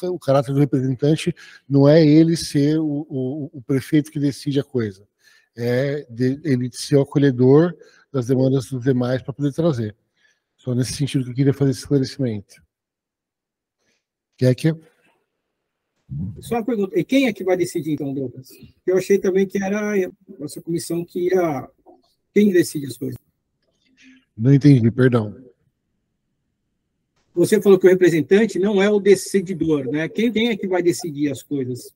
o caráter do representante não é ele ser o prefeito que decide a coisa, é ele ser o acolhedor das demandas dos demais para poder trazer. Só nesse sentido que eu queria fazer esse esclarecimento. Keker? Só uma pergunta, e quem é que vai decidir, então, Douglas? Eu achei também que era essa comissão que ia... Quem decide as coisas? Não entendi, perdão. Você falou que o representante não é o decididor, né? Quem é que vai decidir as coisas?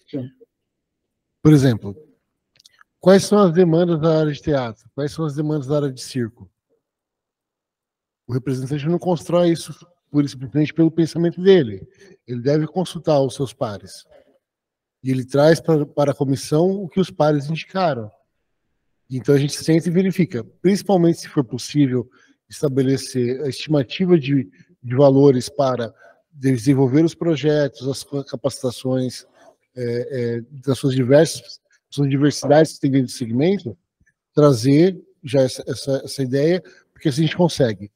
Então. Por exemplo, quais são as demandas da área de teatro? Quais são as demandas da área de circo? O representante não constrói isso pura e simplesmente pelo pensamento dele. Ele deve consultar os seus pares. E ele traz para a comissão o que os pares indicaram. Então a gente senta e verifica, principalmente se for possível estabelecer a estimativa de valores para desenvolver os projetos, as capacitações das suas diversidades que tem dentro do segmento, trazer já essa ideia, porque assim a gente consegue.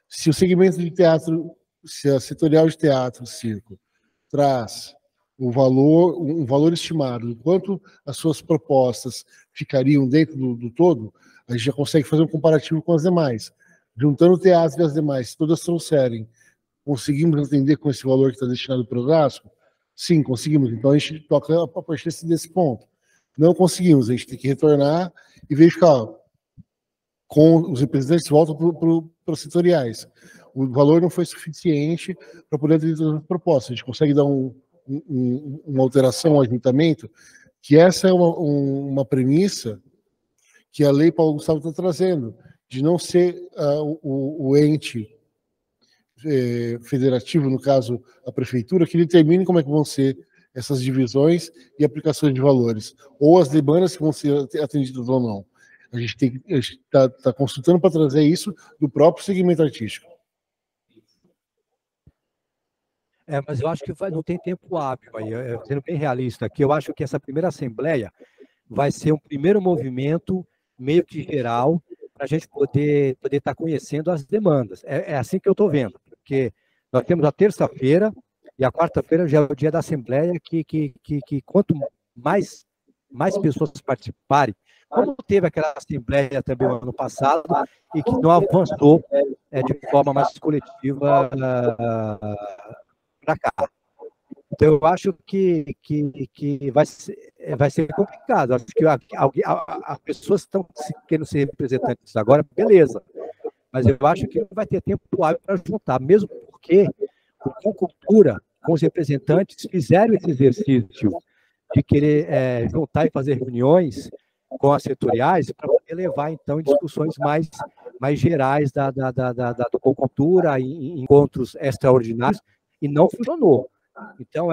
Se o segmento de teatro, se a setorial de teatro, circo, traz um valor estimado do quanto as suas propostas ficariam dentro do todo, a gente já consegue fazer um comparativo com as demais. Juntando o teatro e as demais, se todas trouxerem, conseguimos atender com esse valor que está destinado para o gasto? Sim, conseguimos. Então a gente toca a partir desse ponto. Não conseguimos, a gente tem que retornar e verificar. Com os representantes voltam para os setoriais. O valor não foi suficiente para poder atender as propostas. A gente consegue dar uma alteração ao ajuntamento, que essa é uma premissa que a Lei Paulo Gustavo está trazendo, de não ser o ente federativo, no caso a prefeitura, que determine como é que vão ser essas divisões e aplicações de valores, ou as demandas que vão ser atendidas ou não. A gente está consultando para trazer isso do próprio segmento artístico. Mas eu acho que não tem tempo hábil aí, sendo bem realista aqui, eu acho que essa primeira assembleia vai ser um primeiro movimento meio que geral para a gente poder estar conhecendo as demandas. É assim que eu estou vendo, porque nós temos a terça-feira e a quarta-feira já é o dia da assembleia que quanto mais pessoas participarem, como teve aquela assembleia também no ano passado e que não avançou de forma mais coletiva para cá. Então, eu acho que vai ser complicado. Acho que as pessoas estão querendo ser representantes agora, beleza. Mas eu acho que não vai ter tempo hábil para juntar, mesmo porque com cultura, com os representantes, fizeram esse exercício de querer juntar e fazer reuniões com as setoriais para poder levar, então, discussões mais gerais do cultura, encontros extraordinários, e não funcionou. Então,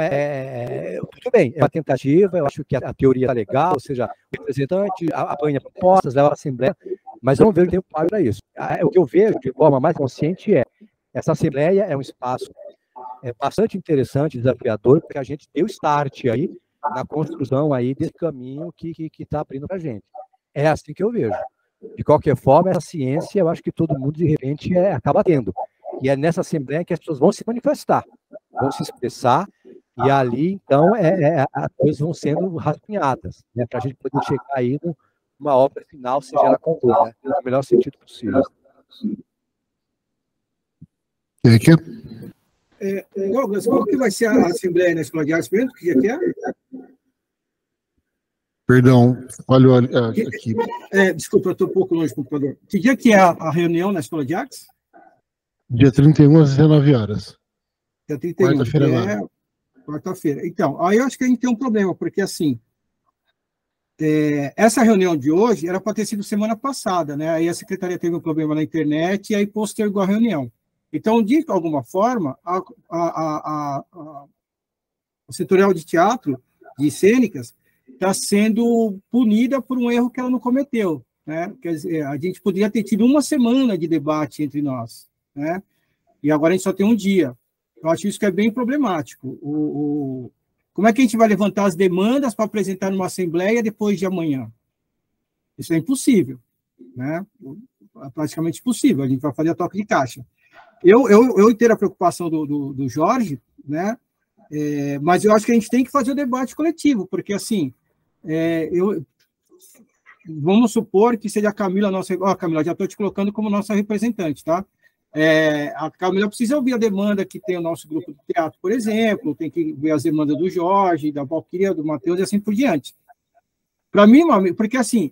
tudo bem, é uma tentativa, eu acho que a teoria está legal, ou seja, o representante apanha propostas, leva à Assembleia, mas eu não vejo tempo para isso. O que eu vejo de forma mais consciente essa Assembleia é um espaço bastante interessante, desafiador, porque a gente deu start aí na construção aí desse caminho que está abrindo para a gente. É assim que eu vejo. De qualquer forma, essa ciência, eu acho que todo mundo, de repente, acaba tendo. E é nessa Assembleia que as pessoas vão se manifestar, vão se expressar, e ali, então, as coisas vão sendo rascunhadas, né, para a gente poder chegar aí numa obra final, seja ela qual for, né, no melhor sentido possível. Douglas, como que vai ser a Assembleia na Escola de Artes mesmo? Que dia que é? Perdão, olha aqui. Desculpa, eu estou um pouco longe do computador. Que dia que é a reunião na Escola de Artes? Dia 31 às 19 horas. Dia 31. Quarta-feira agora. Quarta-feira. Então, aí eu acho que a gente tem um problema, porque assim, essa reunião de hoje era para ter sido semana passada, né? Aí a secretaria teve um problema na internet e aí postergou a reunião. Então, de alguma forma, a setorial de teatro, de cênicas, está sendo punida por um erro que ela não cometeu, né? Quer dizer, a gente poderia ter tido uma semana de debate entre nós, né? E agora a gente só tem um dia. Eu acho isso que é bem problemático. Como é que a gente vai levantar as demandas para apresentar numa assembleia depois de amanhã? Isso é impossível, né? É praticamente impossível. A gente vai fazer a toque de caixa. Eu entendo a preocupação do Jorge, né? Mas eu acho que a gente tem que fazer o debate coletivo, porque, assim, vamos supor que seja a Camila, Camila, já estou te colocando como nossa representante, tá? A Camila precisa ouvir a demanda que tem o nosso grupo de teatro, por exemplo, tem que ver as demandas do Jorge, da Valquíria, do Matheus e assim por diante. Para mim, porque, assim,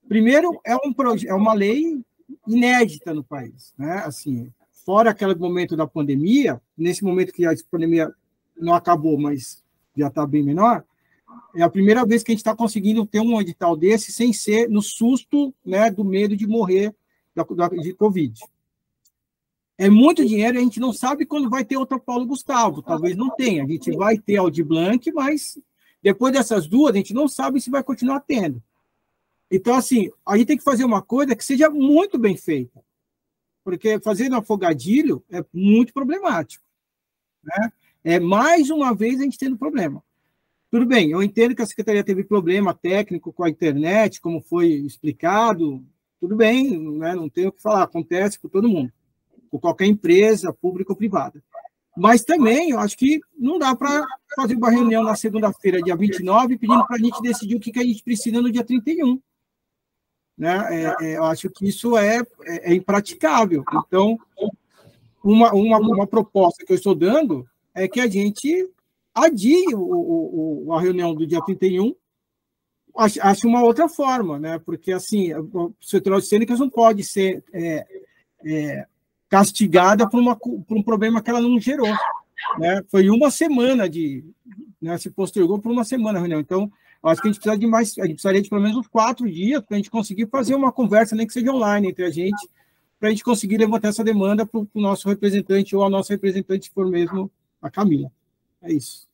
primeiro, é uma lei inédita no país, né? Assim, fora aquele momento da pandemia, nesse momento que a pandemia não acabou, mas já está bem menor, é a primeira vez que a gente está conseguindo ter um edital desse sem ser no susto, né, do medo de morrer de Covid. É muito dinheiro, a gente não sabe quando vai ter outra Paulo Gustavo, talvez não tenha, a gente vai ter Aldir Blanc, mas depois dessas duas, a gente não sabe se vai continuar tendo. Então, assim, a gente tem que fazer uma coisa que seja muito bem feita, porque fazer no afogadilho é muito problemático, né? Mais uma vez a gente tendo problema. Tudo bem, eu entendo que a Secretaria teve problema técnico com a internet, como foi explicado, tudo bem, né? Não tenho o que falar, acontece com todo mundo, com qualquer empresa, pública ou privada. Mas também, eu acho que não dá para fazer uma reunião na segunda-feira, dia 29, pedindo para a gente decidir o que a gente precisa no dia 31. Né? Eu acho que isso é impraticável. Então, uma proposta que eu estou dando é que a gente adie a reunião do dia 31, acho uma outra forma, né? Porque, assim, o setor de cênicas não pode ser castigada por um problema que ela não gerou, né? Foi uma semana né, se postergou por uma semana a reunião. Então, acho que a gente precisa de mais, a gente precisaria de pelo menos uns 4 dias para a gente conseguir fazer uma conversa, nem que seja online entre a gente, para a gente conseguir levantar essa demanda para o nosso representante ou a nossa representante, se for mesmo a Camila. É isso.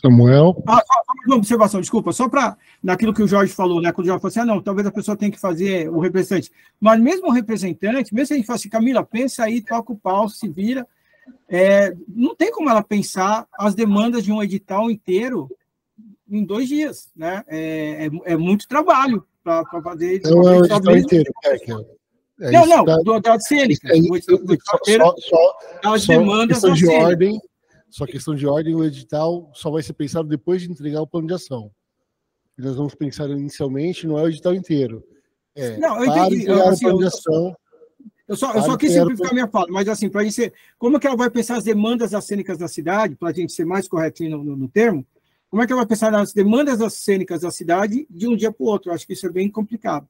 Samuel? Só uma observação, desculpa, só para, naquilo que o Jorge falou, né, quando o Jorge falou assim, não, talvez a pessoa tenha que fazer o representante, mas mesmo o representante, mesmo se a gente fala assim, Camila, pensa aí, toca o pau, se vira, não tem como ela pensar as demandas de um edital inteiro em 2 dias, né? É muito trabalho para fazer. Não é o edital inteiro, da cênica. As demandas da cênica. Só questão de ordem, o edital só vai ser pensado depois de entregar o plano de ação. E nós vamos pensar inicialmente, não é o edital inteiro. Não, eu entendi. Eu só quis simplificar a minha fala, mas assim, para gente como é que ela vai pensar as demandas das cênicas da cidade, para a gente ser mais corretinho no termo, como é que ela vai pensar nas demandas das cênicas da cidade de um dia para o outro? Eu acho que isso é bem complicado.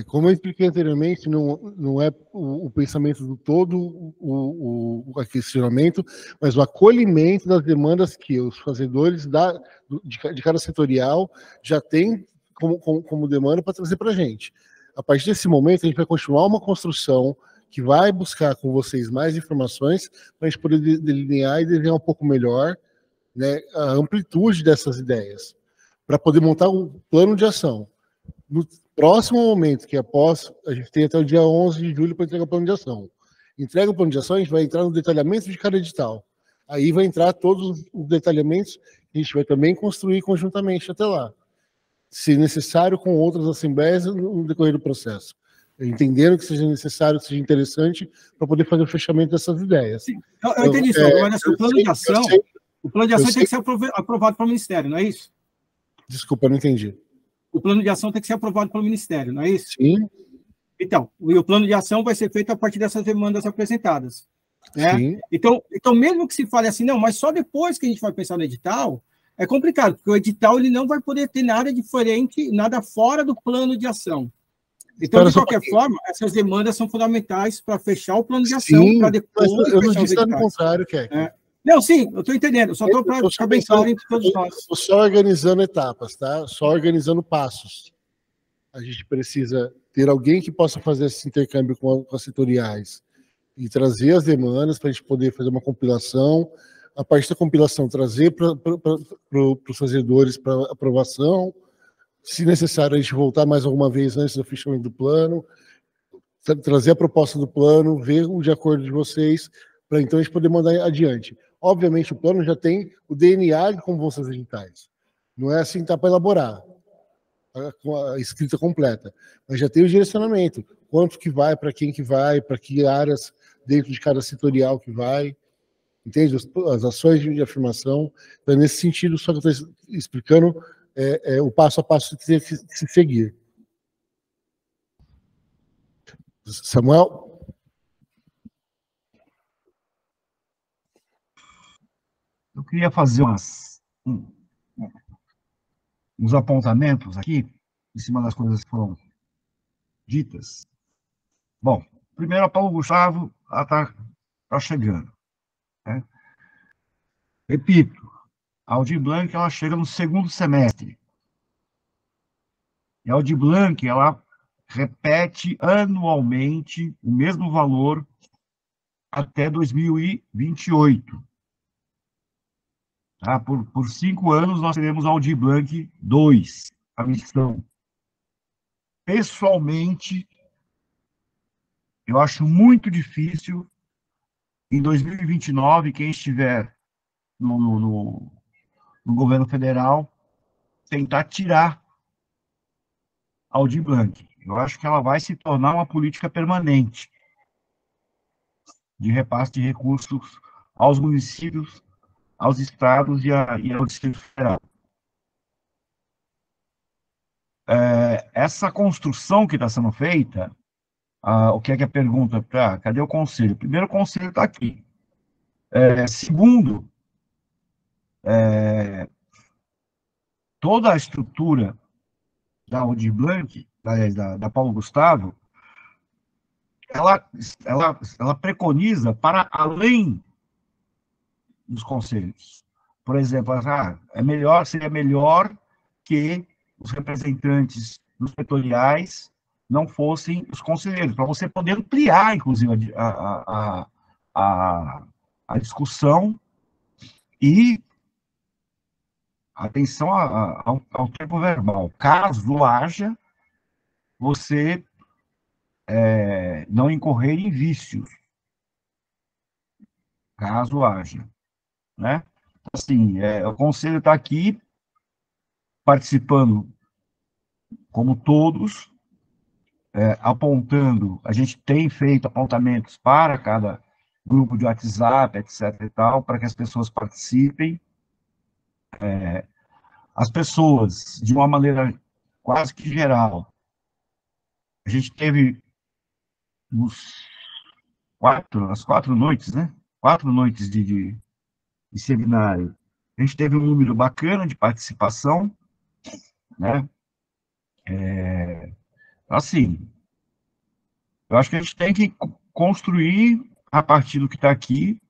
Como eu expliquei anteriormente, não é o pensamento do todo o questionamento, mas o acolhimento das demandas que os fazedores de cada setorial já têm como demanda para trazer para a gente. A partir desse momento, a gente vai continuar uma construção que vai buscar com vocês mais informações para a gente poder delinear e desenhar um pouco melhor, né, a amplitude dessas ideias, para poder montar um plano de ação. No próximo momento, que após, a gente tem até o dia 11 de julho para entregar o plano de ação. Entrega o plano de ação, a gente vai entrar no detalhamento de cada edital. Aí vai entrar todos os detalhamentos que a gente vai também construir conjuntamente até lá. Se necessário, com outras assembleias no decorrer do processo. Entendendo que seja necessário, que seja interessante, para poder fazer o fechamento dessas ideias. Sim, eu entendi isso, mas assim, o plano de ação tem que ser aprovado pelo Ministério, não é isso? Desculpa, não entendi. O plano de ação tem que ser aprovado pelo Ministério, não é isso? Sim. Então, o plano de ação vai ser feito a partir dessas demandas apresentadas. Né? Sim. Então, mesmo que se fale assim, não, mas só depois que a gente vai pensar no edital, é complicado, porque o edital ele não vai poder ter nada diferente, nada fora do plano de ação. Então, de qualquer forma, essas demandas são fundamentais para fechar o plano de ação, para depois mas eu não disse nada ao contrário, Keck. Não, sim, eu estou entendendo, só estou para ficar bem claro entre todos nós. Estou só organizando etapas, tá? Só organizando passos. A gente precisa ter alguém que possa fazer esse intercâmbio com as setoriais e trazer as demandas para a gente poder fazer uma compilação. A partir da compilação, trazer para os fazedores para aprovação. Se necessário, a gente voltar mais alguma vez antes do fechamento do plano, trazer a proposta do plano, ver o de acordo de vocês, para então a gente poder mandar adiante. Obviamente, o plano já tem o DNA de como vão ser os editais. Não é assim que está para elaborar a escrita completa, mas já tem o direcionamento. Quanto que vai, para quem que vai, para que áreas dentro de cada setorial que vai. Entende? As ações de afirmação. Então, é nesse sentido, só que eu estou explicando o passo a passo que tem que se seguir. Samuel? Eu queria fazer uns apontamentos aqui, em cima das coisas que foram ditas. Bom, primeiro a Paulo Gustavo está chegando. Né? Repito, a Aldir Blanc ela chega no segundo semestre. E a Aldir Blanc ela repete anualmente o mesmo valor até 2028. Tá? Por 5 anos nós teremos a Aldir Blanc 2, a missão. Pessoalmente, eu acho muito difícil, em 2029, quem estiver no governo federal, tentar tirar a Aldir Blanc. Eu acho que ela vai se tornar uma política permanente de repasse de recursos aos municípios, aos estados e ao Distrito Federal. Essa construção que está sendo feita, o que é a pergunta? Cadê o conselho? Primeiro, o conselho está aqui. Segundo, toda a estrutura da Aldir Blanc, da Paulo Gustavo, ela preconiza para além dos conselhos. Por exemplo, seria melhor que os representantes dos setoriais não fossem os conselheiros, para você poder ampliar, inclusive, a discussão e atenção ao tempo verbal. Caso haja, você não incorrer em vícios. Caso haja. Né? Assim, o conselho está aqui participando como todos, apontando, a gente tem feito apontamentos para cada grupo de WhatsApp, etc. e tal, para que as pessoas participem. As pessoas, de uma maneira quase que geral, a gente teve as 4 noites, né? 4 noites de seminário. A gente teve um número bacana de participação, né? Assim, eu acho que a gente tem que construir a partir do que está aqui.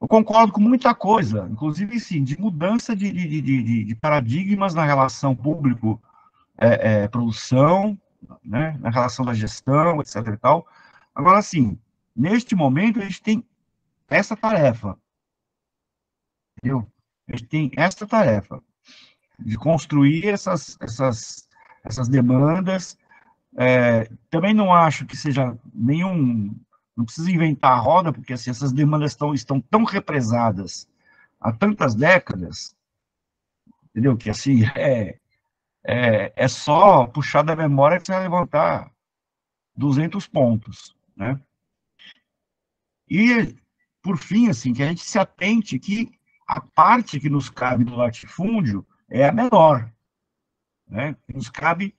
Eu concordo com muita coisa, inclusive, sim, de mudança de paradigmas na relação público-produção, né? Na relação da gestão, etc. e tal. Agora, assim, neste momento, a gente tem essa tarefa. Entendeu? A gente tem essa tarefa de construir essas demandas. Também não acho que seja nenhum Não precisa inventar a roda, porque assim, essas demandas estão tão represadas há tantas décadas, entendeu? Que assim, é só puxar da memória que você vai levantar 200 pontos, né? E, por fim, assim, que a gente se atente que a parte que nos cabe do latifúndio é a menor, né? Nos cabe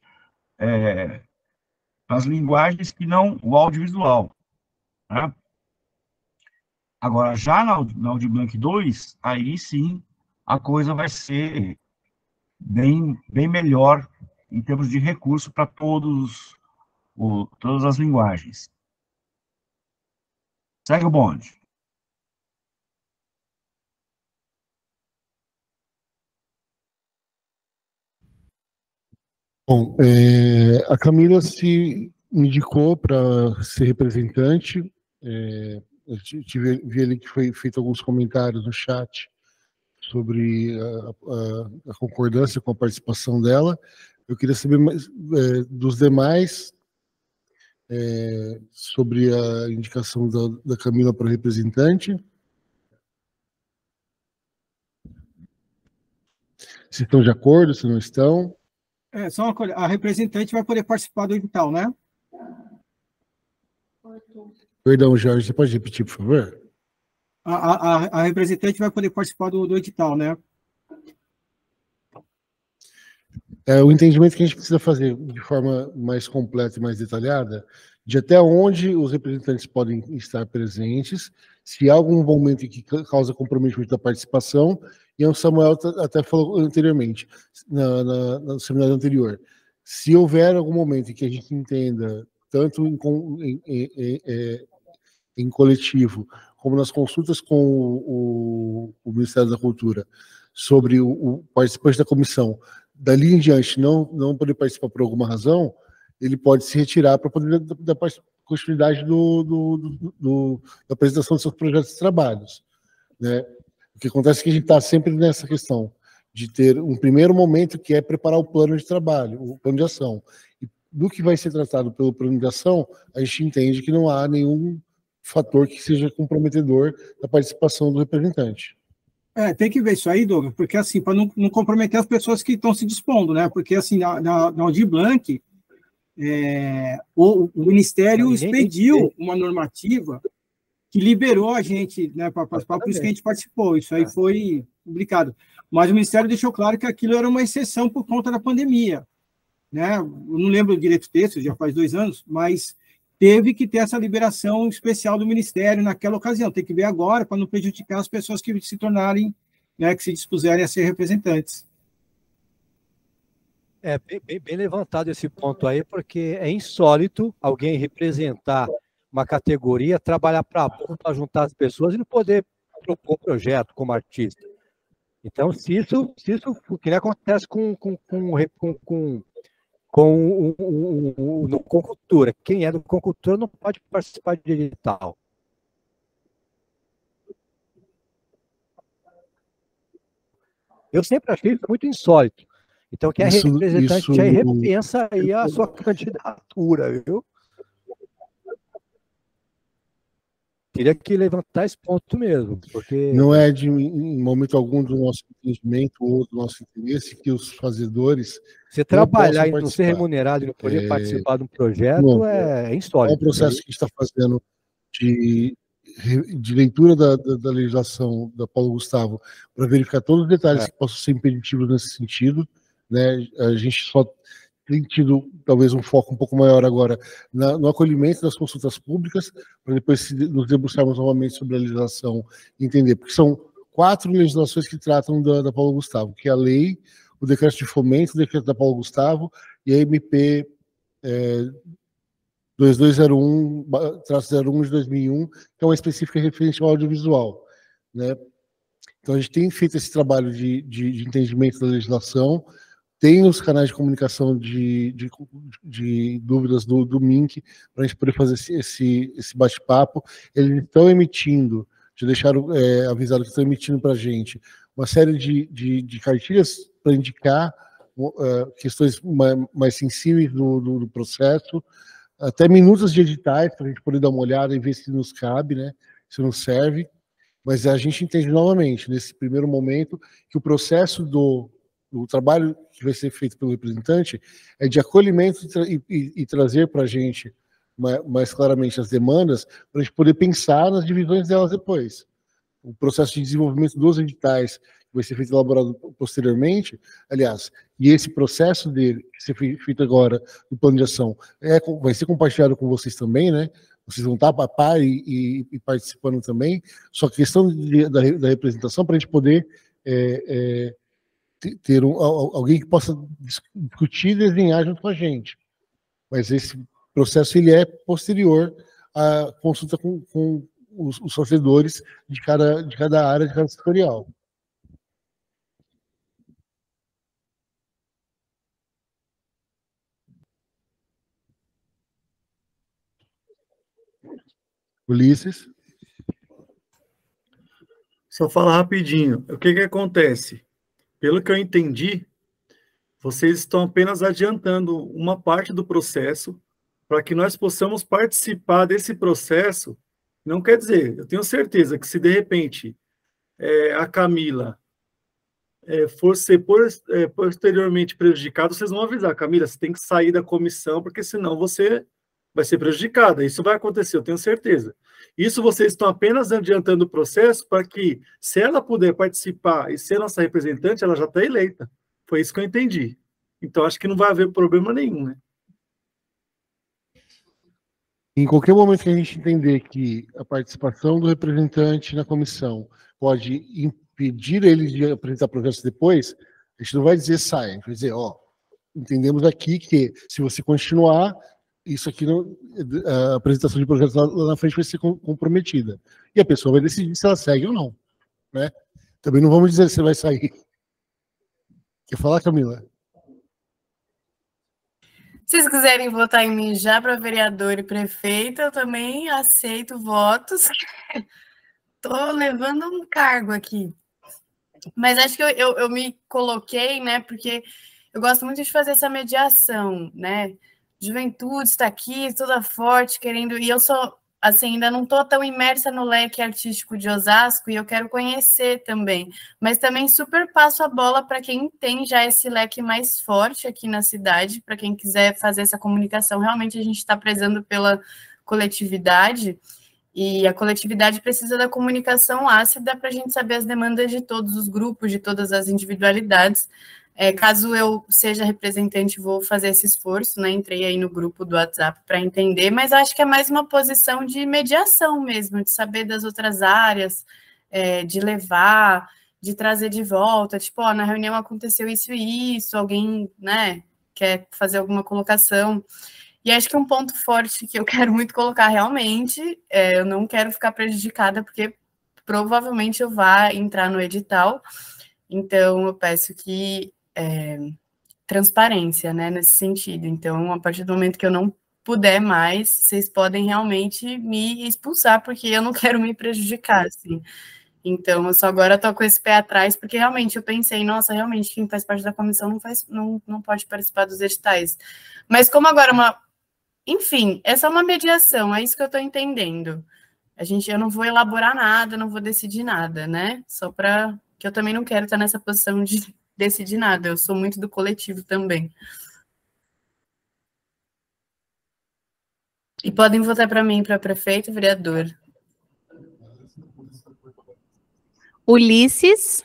as linguagens que não o audiovisual, né? Agora, já na Audi Blanc 2, aí sim a coisa vai ser bem melhor em termos de recurso para todas as linguagens. Segue o bonde. Bom, a Camila se indicou para ser representante. Eu vi ali que foi feito alguns comentários no chat sobre a concordância com a participação dela. Eu queria saber mais, dos demais sobre a indicação da Camila para representante. Se estão de acordo, se não estão. Só uma coisa, a representante vai poder participar do edital, né? Perdão, Jorge, você pode repetir, por favor? A representante vai poder participar do edital, né? O entendimento que a gente precisa fazer de forma mais completa e mais detalhada, de até onde os representantes podem estar presentes, se há algum momento que causa comprometimento da participação, e o Samuel até falou anteriormente, no seminário anterior, se houver algum momento em que a gente entenda, tanto em coletivo, como nas consultas com o Ministério da Cultura, sobre o participante da comissão, dali em diante não poder participar por alguma razão, ele pode se retirar para poder dar continuidade da apresentação dos seus projetos de trabalhos, né? O que acontece é que a gente está sempre nessa questão de ter um primeiro momento que é preparar o plano de trabalho, o plano de ação. E do que vai ser tratado pelo plano de ação, a gente entende que não há nenhum fator que seja comprometedor da participação do representante. Tem que ver isso aí, Douglas, porque assim, para não comprometer as pessoas que estão se dispondo, né? Porque assim, na Audi Blanc, o Ministério expediu uma normativa que liberou a gente, né, para participar, por isso que a gente participou. Isso aí foi publicado. Mas o Ministério deixou claro que aquilo era uma exceção por conta da pandemia, né? Eu não lembro direito o texto, já faz 2 anos, mas teve que ter essa liberação especial do Ministério naquela ocasião. Tem que ver agora para não prejudicar as pessoas que se tornarem, né, que se dispuserem a ser representantes. Bem levantado esse ponto aí, porque é insólito alguém representar uma categoria, trabalhar para juntar as pessoas e não poder propor um projeto como artista. Então, se isso que nem acontece com cultura, quem é do cultura não pode participar de edital. Eu sempre achei isso muito insólito. Então, quem é representante aí repensa aí a sua candidatura, viu? Teria que levantar esse ponto mesmo, porque... Não é em momento algum do nosso entendimento ou do nosso interesse que os fazedores... Você trabalhar e não ser remunerado e não poder participar de um projeto é insólito. É o processo que a gente está fazendo de leitura da legislação da Paulo Gustavo para verificar todos os detalhes que possam ser impeditivos nesse sentido, né? A gente só tem tido talvez um foco um pouco maior agora no acolhimento das consultas públicas, para depois nos debruçarmos novamente sobre a legislação e entender, porque são 4 legislações que tratam da Paulo Gustavo, que é a lei, o decreto de fomento, o decreto da Paulo Gustavo e a MP 2201/01 de 2001, que é uma específica referente ao audiovisual, né? Então a gente tem feito esse trabalho de entendimento da legislação, tem os canais de comunicação de dúvidas do MINC para a gente poder fazer esse bate-papo. Eles estão emitindo, já deixaram avisado que estão emitindo para a gente uma série de cartilhas para indicar questões mais sensíveis do processo, até minutas de editais, para a gente poder dar uma olhada e ver se nos cabe, né? Se nos serve. Mas a gente entende novamente, nesse primeiro momento, que o processo do trabalho que vai ser feito pelo representante é de acolhimento e trazer para a gente mais claramente as demandas, para a gente poder pensar nas divisões delas depois. O processo de desenvolvimento dos editais, que vai ser feito elaborado posteriormente, aliás, e esse processo dele, que vai ser feito agora no plano de ação, vai ser compartilhado com vocês também, né? Vocês vão estar a par e participando também, só que a questão da representação, para a gente poder ter alguém que possa discutir e desenhar junto com a gente. Mas esse processo ele é posterior à consulta com os sofredores de cada área, de cada setorial. Ulisses? Só falar rapidinho. O que acontece? Pelo que eu entendi, vocês estão apenas adiantando uma parte do processo para que nós possamos participar desse processo. Não quer dizer, eu tenho certeza que se de repente a Camila for ser posteriormente prejudicada, vocês vão avisar, Camila, você tem que sair da comissão, porque senão você vai ser prejudicada. Isso vai acontecer, eu tenho certeza. Isso vocês estão apenas adiantando o processo para que, se ela puder participar e ser nossa representante, ela já está eleita. Foi isso que eu entendi. Então, acho que não vai haver problema nenhum, né? Em qualquer momento que a gente entender que a participação do representante na comissão pode impedir ele de apresentar projetos depois, a gente não vai dizer saia, a gente vai dizer, entendemos aqui que se você continuar, isso aqui a apresentação de projetos lá na frente vai ser comprometida. E a pessoa vai decidir se ela segue ou não, né? Também não vamos dizer se você vai sair. Quer falar, Camila? Se vocês quiserem votar em mim já para vereador e prefeito, eu também aceito votos. Estou levando um cargo aqui. Mas acho que eu me coloquei, né? Porque eu gosto muito de fazer essa mediação, né? Juventude está aqui, toda forte, querendo... E eu sou, assim, ainda não estou tão imersa no leque artístico de Osasco, e eu quero conhecer também. Mas também super passo a bola para quem tem já esse leque mais forte aqui na cidade, para quem quiser fazer essa comunicação. Realmente a gente está prezando pela coletividade, e a coletividade precisa da comunicação ácida para a gente saber as demandas de todos os grupos, de todas as individualidades. Caso eu seja representante, vou fazer esse esforço, né? Entrei aí no grupo do WhatsApp para entender, mas acho que é mais uma posição de mediação mesmo, de saber das outras áreas, de levar, de trazer de volta, tipo, na reunião aconteceu isso e isso, alguém, né, quer fazer alguma colocação. E acho que um ponto forte que eu quero muito colocar realmente, eu não quero ficar prejudicada, porque provavelmente eu vá entrar no edital, então eu peço que transparência, né, nesse sentido. Então, a partir do momento que eu não puder mais, vocês podem realmente me expulsar, porque eu não quero me prejudicar, assim. Então, eu só agora estou com esse pé atrás, porque realmente eu pensei, nossa, realmente quem faz parte da comissão não pode participar dos editais. Mas como agora enfim, essa é uma mediação, é isso que eu estou entendendo. Eu não vou elaborar nada, não vou decidir nada, né? Só para que eu também não quero estar nessa posição de decidir nada, eu sou muito do coletivo também. E podem votar para mim, para prefeito e vereador. Ulisses?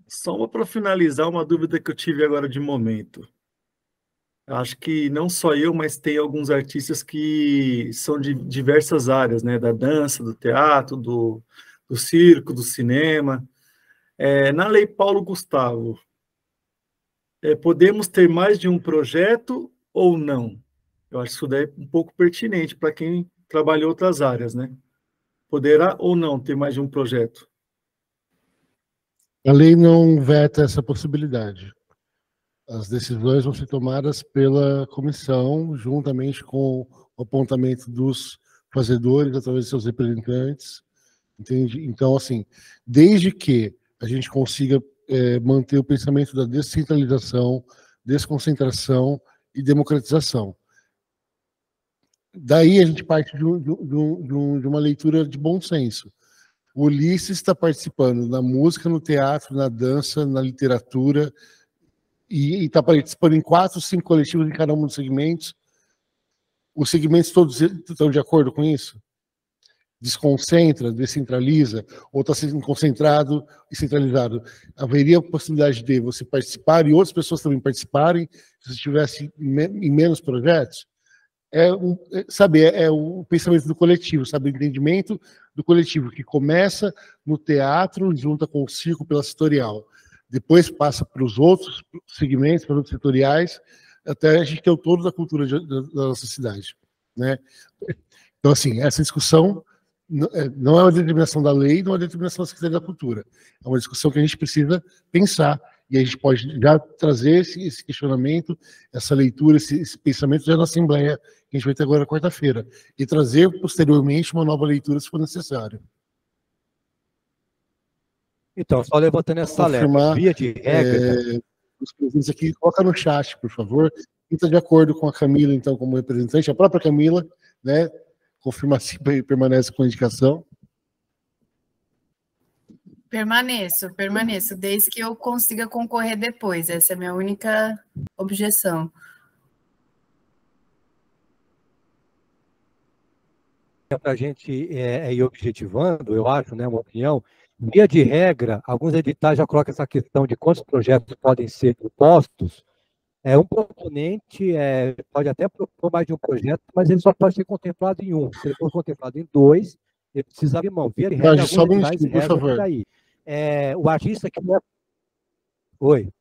Só para finalizar, uma dúvida que eu tive agora de momento. Acho que não só eu, mas tem alguns artistas que são de diversas áreas, né? Da dança, do teatro, do circo, do cinema. Na Lei Paulo Gustavo, podemos ter mais de um projeto ou não? Eu acho que isso daí é um pouco pertinente para quem trabalha em outras áreas, né? Poderá ou não ter mais de um projeto? A lei não veta essa possibilidade. As decisões vão ser tomadas pela comissão, juntamente com o apontamento dos fazedores, através de seus representantes, entende? Então, assim, desde que a gente consiga manter o pensamento da descentralização, desconcentração e democratização. daí a gente parte de uma leitura de bom senso. O Ulisses está participando na música, no teatro, na dança, na literatura, e está participando em 4, 5 coletivos em cada um dos segmentos. Os segmentos todos estão de acordo com isso? Desconcentra, descentraliza, ou está sendo concentrado e centralizado? Haveria a possibilidade de você participar e outras pessoas também participarem, se você estivesse em menos projetos? É o pensamento do coletivo, sabe? O entendimento do coletivo, que começa no teatro, junta com o circo pela setorial, depois passa para os outros segmentos, para os outros setoriais, até a gente ter o todo da cultura da nossa cidade, né? Então, assim, essa discussão não é uma determinação da lei, não é uma determinação da Secretaria da Cultura. É uma discussão que a gente precisa pensar, e a gente pode já trazer esse questionamento, essa leitura, esse pensamento já na Assembleia, que a gente vai ter agora quarta-feira, e trazer posteriormente uma nova leitura, se for necessário. Então, só levantando essa letra, via de regra... Os presentes aqui, coloca no chat, por favor. Quem está de acordo com a Camila, então, como representante, a própria Camila, né, confirma se permanece com a indicação. Permaneço, desde que eu consiga concorrer depois. Essa é a minha única objeção. Para a gente ir objetivando, eu acho, né, uma opinião, via de regra, alguns editais já colocam essa questão de quantos projetos podem ser propostos. Um proponente pode até propor mais de um projeto, mas ele só pode ser contemplado em um. Se ele for contemplado em 2, ele precisa abrir mão. Via de regra, só um minutinho, por favor. Daí. O artista que... Oi.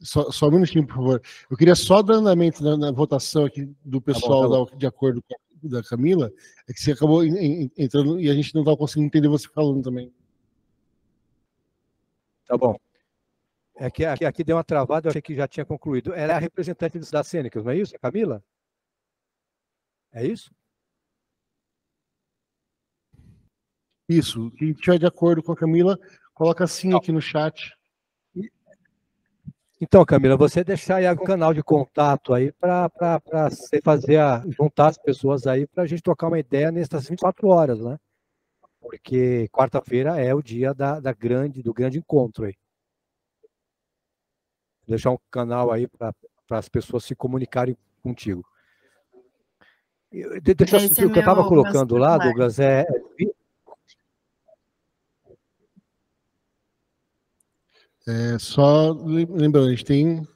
Só um minutinho, por favor. Eu queria só dar andamento na votação aqui do pessoal de acordo com da Camila, é que você acabou entrando e a gente não estava conseguindo entender você falando também. Tá bom. Aqui deu uma travada, eu achei que já tinha concluído. Ela é a representante das cênicas, não é isso, Camila? É isso? Isso. Quem estiver de acordo com a Camila, coloca sim aqui no chat. Então, Camila, você deixar aí o canal de contato aí para você juntar as pessoas aí para a gente trocar uma ideia nessas 24 horas, né? Porque quarta-feira é o dia do grande encontro aí. Deixar um canal aí para as pessoas se comunicarem contigo. O que eu estava colocando lá, Douglas, só lembrando, a gente tem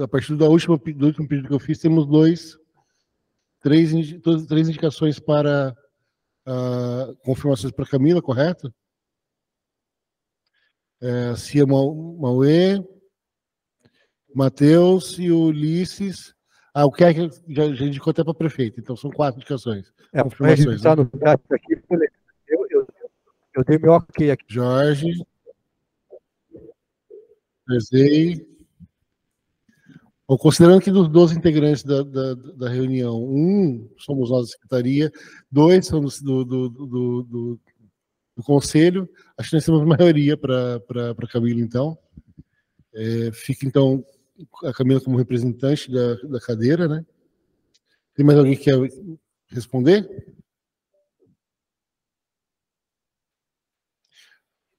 a partir do último pedido que eu fiz, temos três indicações para confirmações para Camila, correto? Cia Mauê, Matheus e o Ulisses. O Keck já indicou até para prefeito, então são 4 indicações. Confirmações. Né? No aqui, eu dei meu ok aqui. Jorge. Considerando que dos 12 integrantes da reunião, 1 somos nós da secretaria, 2 são do conselho, acho que nós temos maioria para Camila, então. Fica, então, a Camila como representante da cadeira, né? Tem mais alguém que quer responder?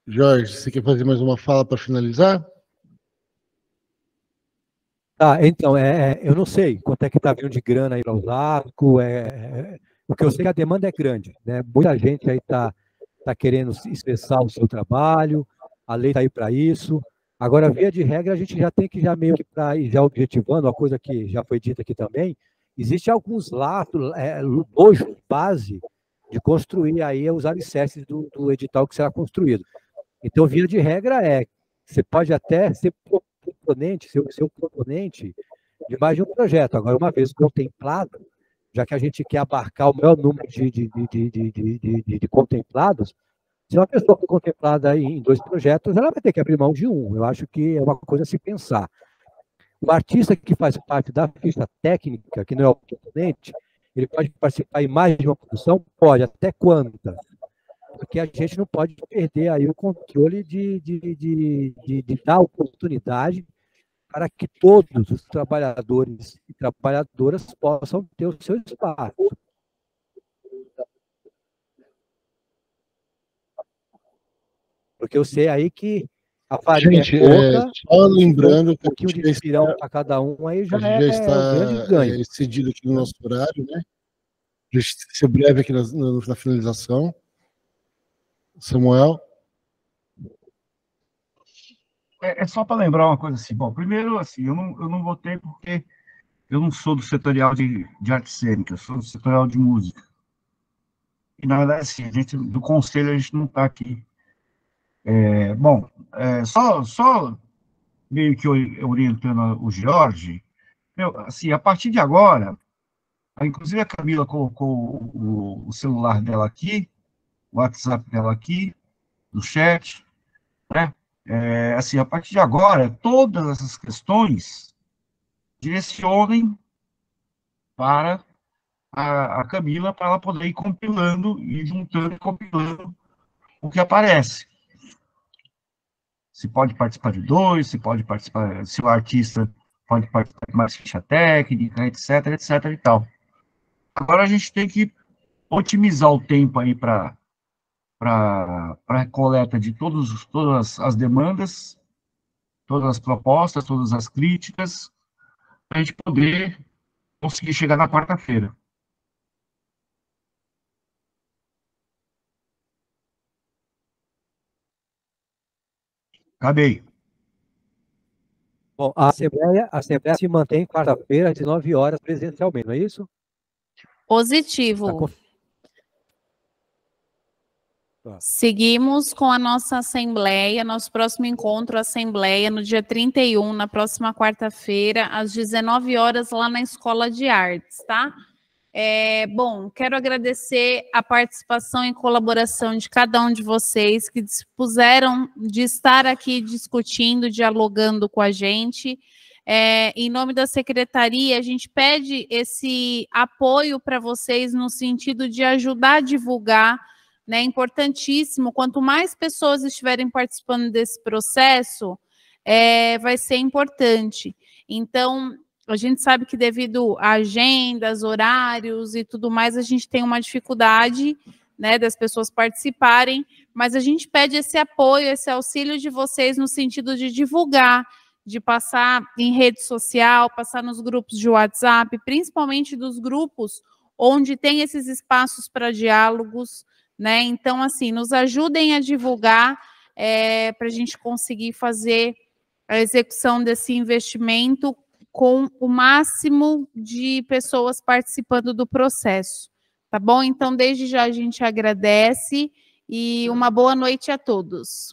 Jorge, você quer fazer mais uma fala para finalizar? Então, eu não sei quanto é que está vindo de grana aí para Osasco, o que eu sei é que a demanda é grande, né? Muita gente aí está querendo expressar o seu trabalho, a lei está aí para isso. Agora, via de regra, a gente já tem que meio que para ir já objetivando, uma coisa que já foi dita aqui também, existe alguns lados, hoje, base de construir aí os alicerces do edital que será construído. Então, via de regra você pode até ser proponente, ser o proponente de mais de um projeto. Agora, uma vez contemplado, já que a gente quer abarcar o maior número de contemplados, se uma pessoa for contemplada em 2 projetos, ela vai ter que abrir mão de um. Eu acho que é uma coisa a se pensar. O artista que faz parte da ficha técnica, que não é o proponente, ele pode participar em mais de uma produção? Pode, até quanta? Porque a gente não pode perder aí o controle de dar oportunidade para que todos os trabalhadores e trabalhadoras possam ter o seu espaço. Porque eu sei aí que a farinha Gente, é pouca, só lembrando que um pouquinho de pirão para cada um, aí já já está um grande ganho. excedido aqui no nosso horário, né? A gente ser breve aqui na finalização. Samuel? É só para lembrar uma coisa assim. Bom, primeiro, assim, eu não votei porque eu não sou do setorial de arte cênica, eu sou do setorial de música. E, na verdade, assim, do conselho, a gente não está aqui. Bom, só meio que orientando o Jorge, assim, a partir de agora, inclusive a Camila colocou o celular dela aqui, o WhatsApp dela aqui, no chat, né? Assim, a partir de agora, todas essas questões direcionem para a Camila, para ela poder ir compilando, e juntando e compilando o que aparece. Se pode participar de 2, se pode participar, se o artista pode participar de mais ficha técnica, etc, etc e tal. Agora a gente tem que otimizar o tempo aí para a coleta de todas as demandas, todas as propostas, todas as críticas, para a gente poder conseguir chegar na quarta-feira. Acabei. Bom, a Assembleia se mantém quarta-feira, às 19 horas, presencialmente, não é isso? Positivo. Seguimos com a nossa Assembleia, nosso próximo encontro, Assembleia, no dia 31, na próxima quarta-feira, às 19 horas, lá na Escola de Artes, tá? Bom, quero agradecer a participação e colaboração de cada um de vocês que dispuseram de estar aqui discutindo, dialogando com a gente. Em nome da Secretaria, a gente pede esse apoio para vocês no sentido de ajudar a divulgar, né? Importantíssimo, quanto mais pessoas estiverem participando desse processo, vai ser importante. Então, a gente sabe que devido a agendas, horários e tudo mais, a gente tem uma dificuldade, né, das pessoas participarem, mas a gente pede esse apoio, esse auxílio de vocês no sentido de divulgar, de passar em rede social, passar nos grupos de WhatsApp, principalmente dos grupos onde tem esses espaços para diálogos, né? Então, assim, nos ajudem a divulgar para a gente conseguir fazer a execução desse investimento com o máximo de pessoas participando do processo, tá bom? Então, desde já a gente agradece e uma boa noite a todos.